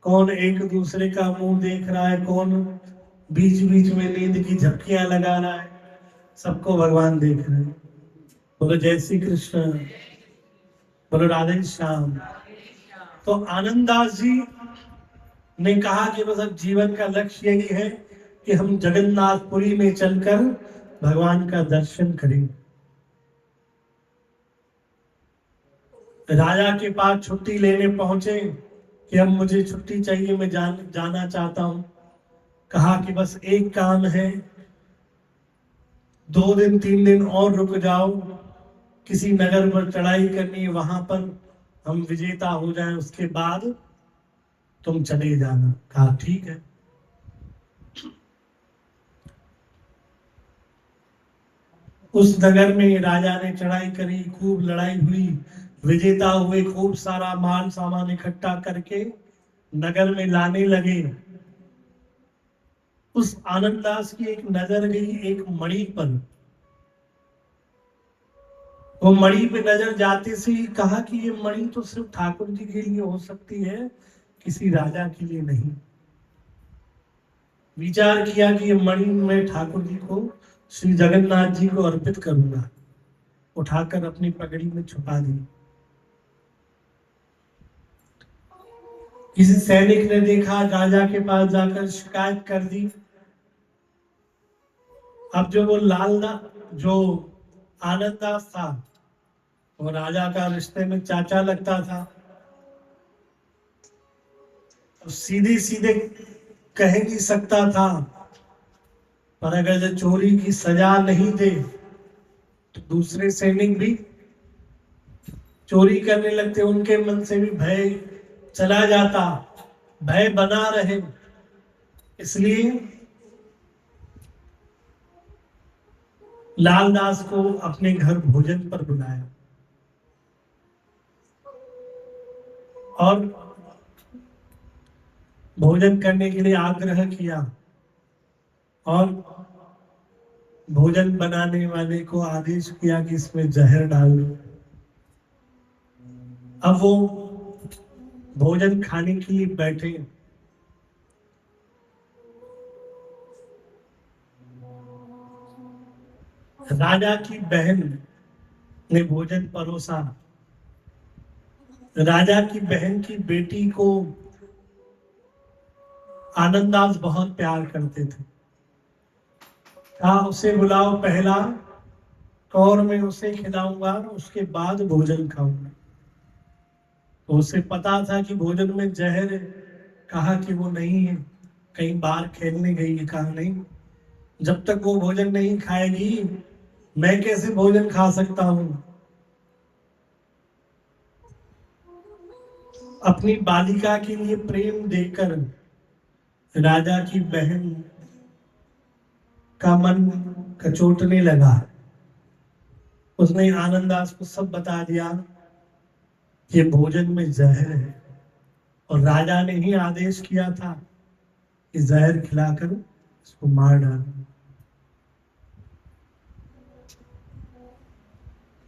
कौन एक दूसरे का मुंह देख रहा है, कौन बीच बीच में नींद की झपकियां लगा रहा है। सबको भगवान देख रहे हैं। बोलो जय श्री कृष्ण, बोलो राधे श्याम। तो आनंददास जी ने कहा कि बस अब जीवन का लक्ष्य यही है कि हम जगन्नाथपुरी में चलकर भगवान का दर्शन करें। राजा के पास छुट्टी लेने पहुंचे कि अब मुझे छुट्टी चाहिए, मैं जाना चाहता हूं। कहा कि बस एक काम है, 2 दिन 3 दिन और रुक जाओ, किसी नगर पर चढ़ाई करनी है, वहां पर हम विजेता हो जाएं, उसके बाद तुम चले जाना। कहा ठीक है। उस नगर में राजा ने चढ़ाई करी, खूब लड़ाई हुई, विजेता हुए, खूब सारा माल सामान इकट्ठा करके नगर में लाने लगे। उस आनंददास की एक नजर गई एक मणि पर। वो मणि पे नजर जाते से ही कहा कि ये मणि तो सिर्फ ठाकुर जी के लिए हो सकती है, किसी राजा के लिए नहीं। विचार किया कि ये मणि मैं ठाकुर जी को श्री जगन्नाथ जी को अर्पित करूंगा। उठाकर अपनी पगड़ी में छुपा दी। किसी सैनिक ने देखा, राजा के पास जाकर शिकायत कर दी। अब जो वो जो आनंददास था, वो राजा का रिश्ते में चाचा लगता था। तो सीधे सीधे कह नहीं सकता था, पर अगर जो चोरी की सजा नहीं दे तो दूसरे सैनिक भी चोरी करने लगते। उनके मन से भी भय चला जाता, भय बना रहे। इसलिए लालदास को अपने घर भोजन पर बुलाया और भोजन करने के लिए आग्रह किया और भोजन बनाने वाले को आदेश किया कि इसमें जहर डाल दो। अब वो भोजन खाने के लिए बैठे। राजा की बहन ने भोजन परोसा। राजा की बहन की बेटी को आनंददास बहुत प्यार करते थे। कहा उसे बुलाओ, पहला कौर में उसे खिलाऊंगा, उसके बाद भोजन खाऊंगा। तो उसे पता था कि भोजन में जहर है। कहा कि वो नहीं है, कहीं बाहर खेलने गई है। कहा नहीं, जब तक वो भोजन नहीं खाएगी मैं कैसे भोजन खा सकता हूं। अपनी बालिका के लिए प्रेम देकर राजा की बहन का मन कचोटने लगा। उसने आनंददास को सब बता दिया कि भोजन में जहर है और राजा ने ही आदेश किया था कि जहर खिलाकर इसको मार डालो।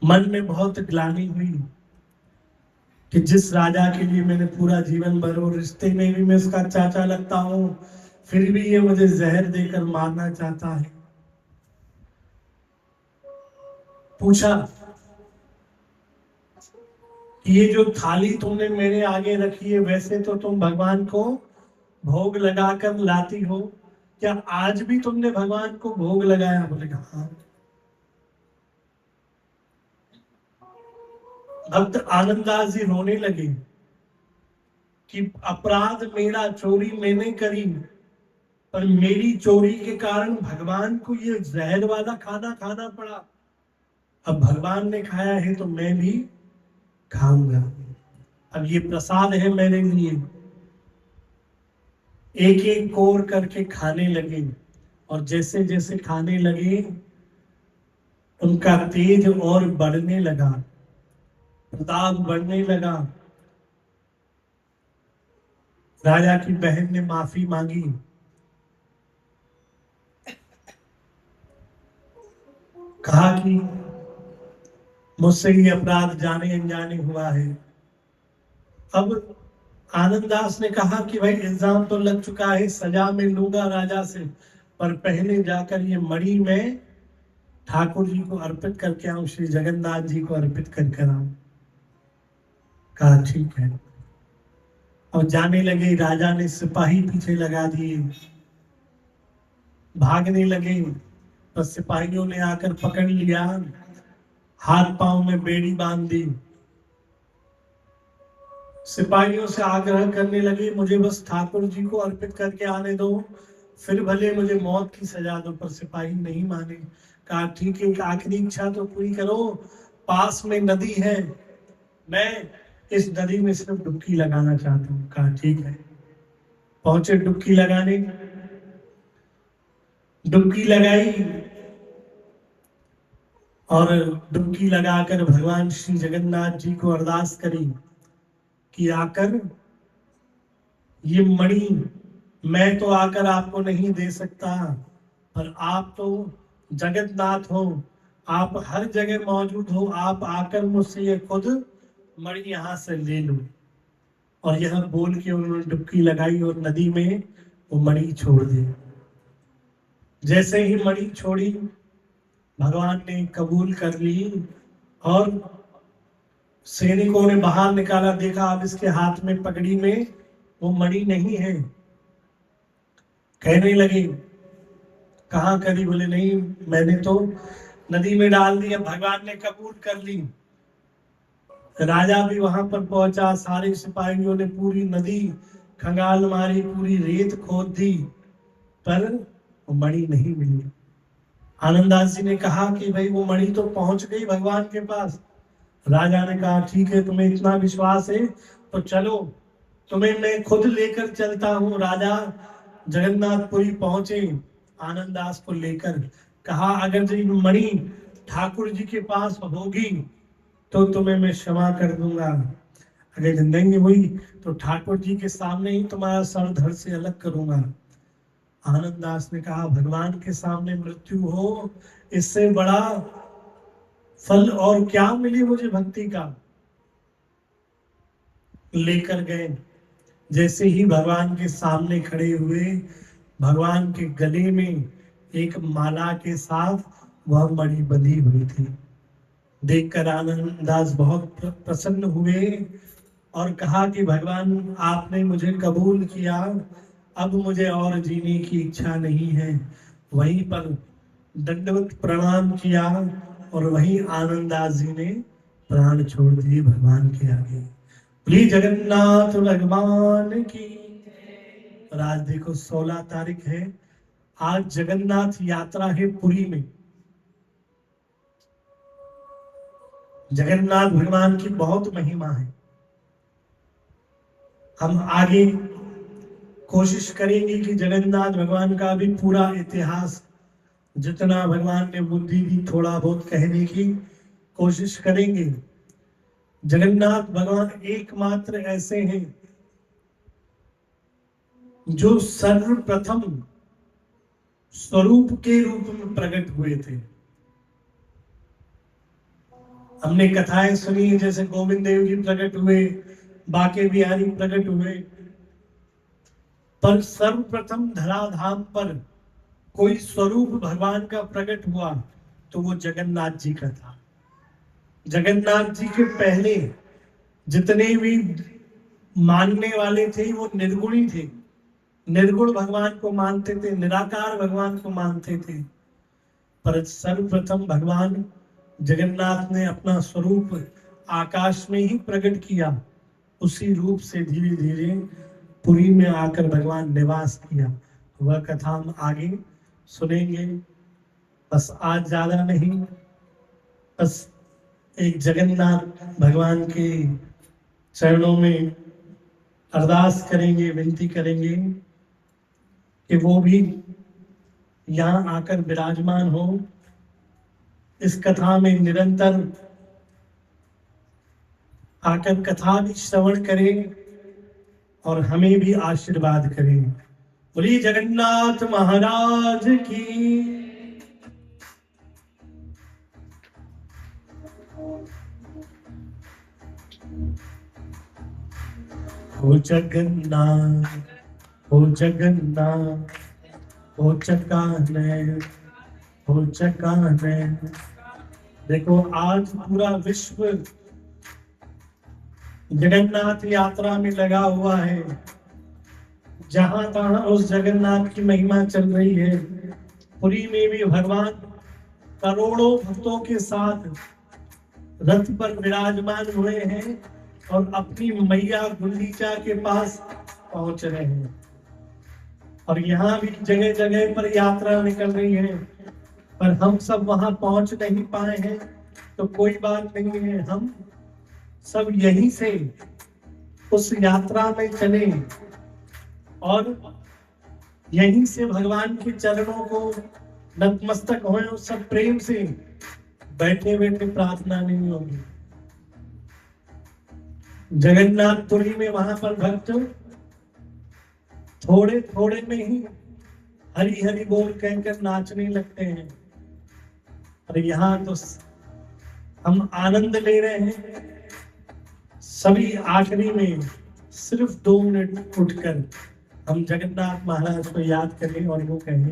मन में बहुत ग्लानि हुई कि जिस राजा के लिए मैंने पूरा जीवन भर, और रिश्ते में भी मैं उसका चाचा लगता हूं, फिर भी ये मुझे जहर देकर मारना चाहता है। पूछा ये जो थाली तुमने मेरे आगे रखी है, वैसे तो तुम भगवान को भोग लगाकर लाती हो, क्या आज भी तुमने भगवान को भोग लगाया? बोले हाँ। भक्त आनंददास जी रोने लगे कि अपराध मेरा, चोरी मैंने करी, पर मेरी चोरी के कारण भगवान को ये जहर वाला खाना खाना पड़ा। अब भगवान ने खाया है तो मैं भी खाऊंगा। अब ये प्रसाद है मेरे लिए। एक एक कोर करके खाने लगे और जैसे जैसे खाने लगे उनका तेज और बढ़ने लगा, प्रताप बढ़ने लगा। राजा की बहन ने माफी मांगी। कहा कि मुझसे ये अपराध जाने अनजाने हुआ है। अब आनंददास ने कहा कि भाई इल्जाम तो लग चुका है, सजा में लूंगा राजा से, पर पहले जाकर ये मणि में ठाकुर जी को अर्पित करके आऊं, श्री जगन्नाथ जी को अर्पित करके आऊं। कहा ठीक है। और जाने लगे। राजा ने सिपाही पीछे लगा दिए, भागने लगे, पर सिपाहियों ने आकर पकड़ लिया, हाथ पांव में बेड़ी बांध दी। सिपाहियों से आग्रह करने लगे मुझे बस ठाकुर जी को अर्पित करके आने दो, फिर भले मुझे मौत की सजा दो। पर सिपाही नहीं माने। कहा ठीक है, आखिरी इच्छा तो पूरी करो, पास में नदी है, मैं इस नदी में सिर्फ डुबकी लगाना चाहता हूं। कहा ठीक है। पहुंचे डुबकी लगाने। डुबकी लगाई और डुबकी लगाकर भगवान श्री जगन्नाथ जी को अरदास करी कि आकर ये मणि मैं तो आकर आपको नहीं दे सकता, पर आप तो जगन्नाथ हो, आप हर जगह मौजूद हो, आप आकर मुझसे ये खुद मणि यहां से ले लो। और यह बोल के उन्होंने डुबकी लगाई और नदी में वो मणि छोड़ दी। जैसे ही मणि छोड़ी भगवान ने कबूल कर ली और सैनिकों ने बाहर निकाला, देखा अब इसके हाथ में पगड़ी में वो मणि नहीं है। कहने लगे कहाँ करी? बोले नहीं, मैंने तो नदी में डाल दी, अब भगवान ने कबूल कर ली। राजा भी वहां पर पहुंचा, सारे सिपाहियों ने पूरी नदी खंगाल मारी, पूरी रेत खोद दी, पर वो मणि नहीं मिली। आनंददास जी ने कहा कि भाई वो मणि तो पहुंच गई भगवान के पास। राजा ने कहा ठीक है, तुम्हें इतना विश्वास है तो चलो, तुम्हें मैं खुद लेकर चलता हूँ। राजा जगन्नाथपुरी पहुंचे, आनंददास को लेकर कहा अगर ये मणि ठाकुर जी के पास होगी तो तुम्हें मैं क्षमा कर दूंगा, अगर नहीं हुई तो ठाकुर जी के सामने ही तुम्हारा सर धड़ से अलग करूंगा। आनंददास ने कहा भगवान के सामने मृत्यु हो, इससे बड़ा फल और क्या मिली मुझे भक्ति का। लेकर गए, जैसे ही भगवान के सामने खड़े हुए, भगवान के गले में एक माला के साथ वह मणि बंधी हुई थी। देखकर आनंददास बहुत प्रसन्न हुए और कहा कि भगवान आपने मुझे कबूल किया, अब मुझे और जीने की इच्छा नहीं है। वहीं पर दंडवत प्रणाम किया और वहीं आनंददास जी ने प्राण छोड़ दिए भगवान के आगे। बोलिए जगन्नाथ भगवान की। और आज देखो 16 तारीख है, आज जगन्नाथ यात्रा है पुरी में। जगन्नाथ भगवान की बहुत महिमा है। हम आगे कोशिश करेंगे कि जगन्नाथ भगवान का भी पूरा इतिहास, जितना भगवान ने बुद्धि दी, थोड़ा बहुत कहने की कोशिश करेंगे। जगन्नाथ भगवान एकमात्र ऐसे हैं जो सर्वप्रथम स्वरूप के रूप में प्रकट हुए थे। हमने कथाएं सुनी, जैसे गोविंद देव जी प्रकट हुए, बाके बिहारी प्रकट हुए, पर सर्वप्रथम धराधाम पर कोई स्वरूप भगवान का प्रकट हुआ तो वो जगन्नाथ जी का था। जगन्नाथ जी के पहले जितने भी मानने वाले थे वो निर्गुणी थे, निर्गुण भगवान को मानते थे, निराकार भगवान को मानते थे। पर सर्वप्रथम भगवान जगन्नाथ ने अपना स्वरूप आकाश में ही प्रकट किया। उसी रूप से धीरे धीरे पुरी में आकर भगवान निवास किया। वह कथा हम आगे सुनेंगे। बस आज ज्यादा नहीं, बस एक जगन्नाथ भगवान के चरणों में अरदास करेंगे, विनती करेंगे कि वो भी यहाँ आकर विराजमान हो, इस कथा में निरंतर आकर कथा भी श्रवण करें और हमें भी आशीर्वाद करें। बोलिए जगन्नाथ महाराज की। हो जगन्नाथ, हो जगन्नाथ, हो चकाने, हो चकाने। देखो आज पूरा विश्व जगन्नाथ यात्रा में लगा हुआ है। जहां तहां उस जगन्नाथ की महिमा चल रही है। पुरी में भी भगवान करोड़ों भक्तों के साथ रथ पर विराजमान हुए हैं और अपनी मैया गुंडीचा के पास पहुंच रहे हैं। और यहाँ भी जगह जगह पर यात्रा निकल रही है, पर हम सब वहां पहुंच नहीं पाए हैं। तो कोई बात नहीं है, हम सब यहीं से उस यात्रा में चले और यहीं से भगवान के चरणों को नतमस्तक होए। उस सब प्रेम से बैठे बैठे प्रार्थना नहीं होगी। जगन्नाथपुरी में वहां पर भक्त थोड़े थोड़े में ही हरि हरि बोल कहकर नाचने लगते हैं। और यहाँ तो हम आनंद ले रहे हैं। सभी आखिरी में सिर्फ 2 मिनट उठकर हम जगन्नाथ महाराज को याद करें और वो कहें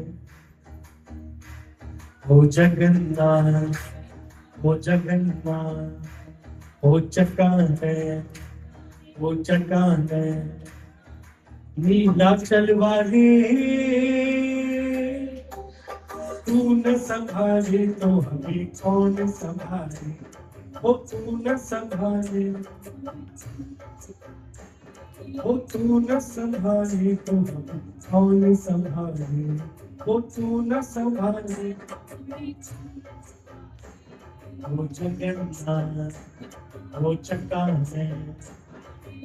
ओ जगन्नाथ, ओ जगन्नाथ, ओ चक्का है, ओ चक्का है, नीलाचल वाले तू न संभाले तो हमें कौन संभाले, ओ तू न संभाले, ओ तू न संभाले तो हमें कौन संभाले, ओ तू न संभाले। ओ जगन्नाथ, ओ चक्का है,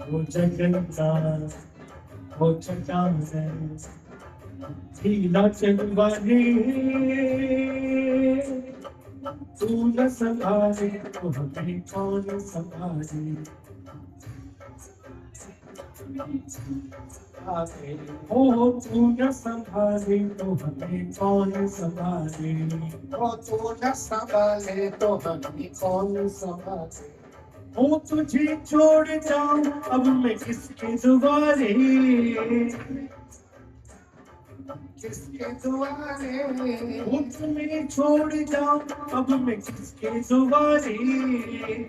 ओ जगन्नाथ, ओ चक्का है, नीलाचल वाले तू न संभाले तो हमें कौन संभाले, ओ तू न संभाले तो हमें कौन संभाले, ओ तू न संभाले तो हमें कौन संभाले। ओ तुझे छोड़ जाऊं अब मैं किसके दुआरे, किसके दुआरे, ओ तुम्हें छोड़ जाऊं अब मैं किसके दुआरे,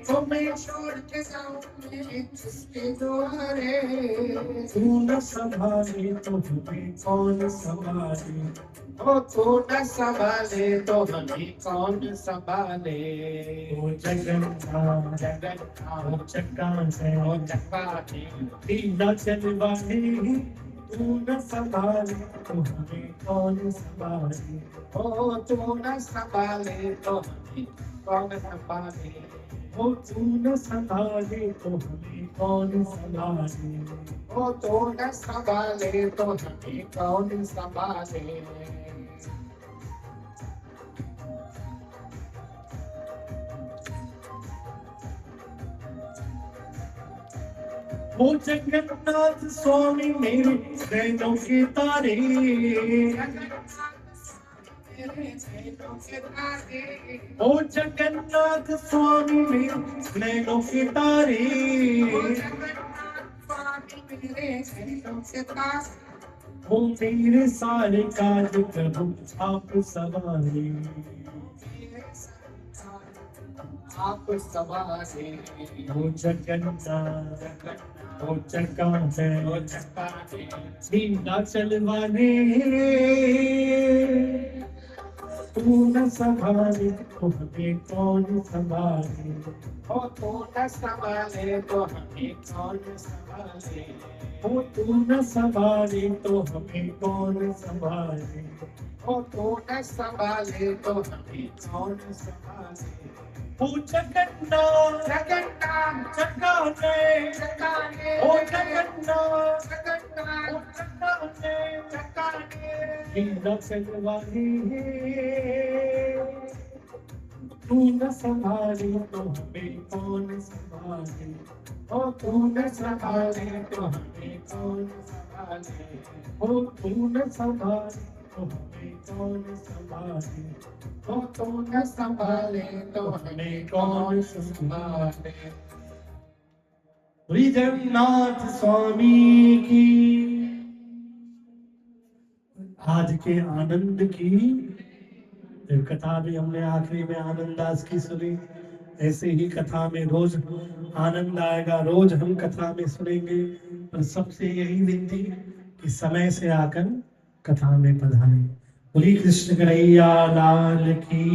तो मैं छोड़ के जाऊं मैं किसके दुआरे। तू न संभाले तो हमें कौन संभाले, ओ तू न संभाले तो हमें कौन संभाले। ओ जगन्नाथ, जगन्नाथ, ओ चक्का है, ओ चक्काने, नीलाचल वाले तू न संभाले तो हमें कौन संभाले, ओ तू न संभाले तो हमें कौन संभाले। ओ तू न संभाले तो हमें कौन संभाले, ओ तू न संभाले तो हमें कौन संभाले। ओ जगन्नाथ स्वामी मेरे नैनों के तारे, ओ जगन्नाथ स्वामी मेरे नैनों के तारे, ओ मेरे सारे काज प्रभु आप सवारे, आप संभाले। ओ जगन्नाथ, ओ चक्का है, ओ चक्काने, नीलाचल वाले तू न संभाले तो हमें कौन संभाले, ओ तू न संभाले तो हमें कौन संभाले। ओ तू न संभाले तो हमें कौन संभाले, ओ तू न संभाले तो हमें कौन संभाले। ओ जगन्नाथ, जगन्नाथ, चक्का है, चक्काने, ओ जगन्नाथ, जगन्नाथ, ओ चक्का है, चक्काने, नीलाचल वाले तू न संभाले तो हमें कौन संभाले, ओ तू न संभाले तो हमें कौन संभाले। ओ तू न संभाले तो हमें कौन संभाले, ओ तू न संभाले तो हमें कौन संभाले। श्री जगन्नाथ स्वामी की, आज के आनंद की कथा भी हमने आखिरी में आनंद दास की सुनी, ऐसे ही कथा में रोज आनंद आएगा, रोज हम कथा में सुनेंगे, पर सबसे यही विनती कि समय से आकर कथा में पधारें। बोली कृष्ण कन्हैया लाल की।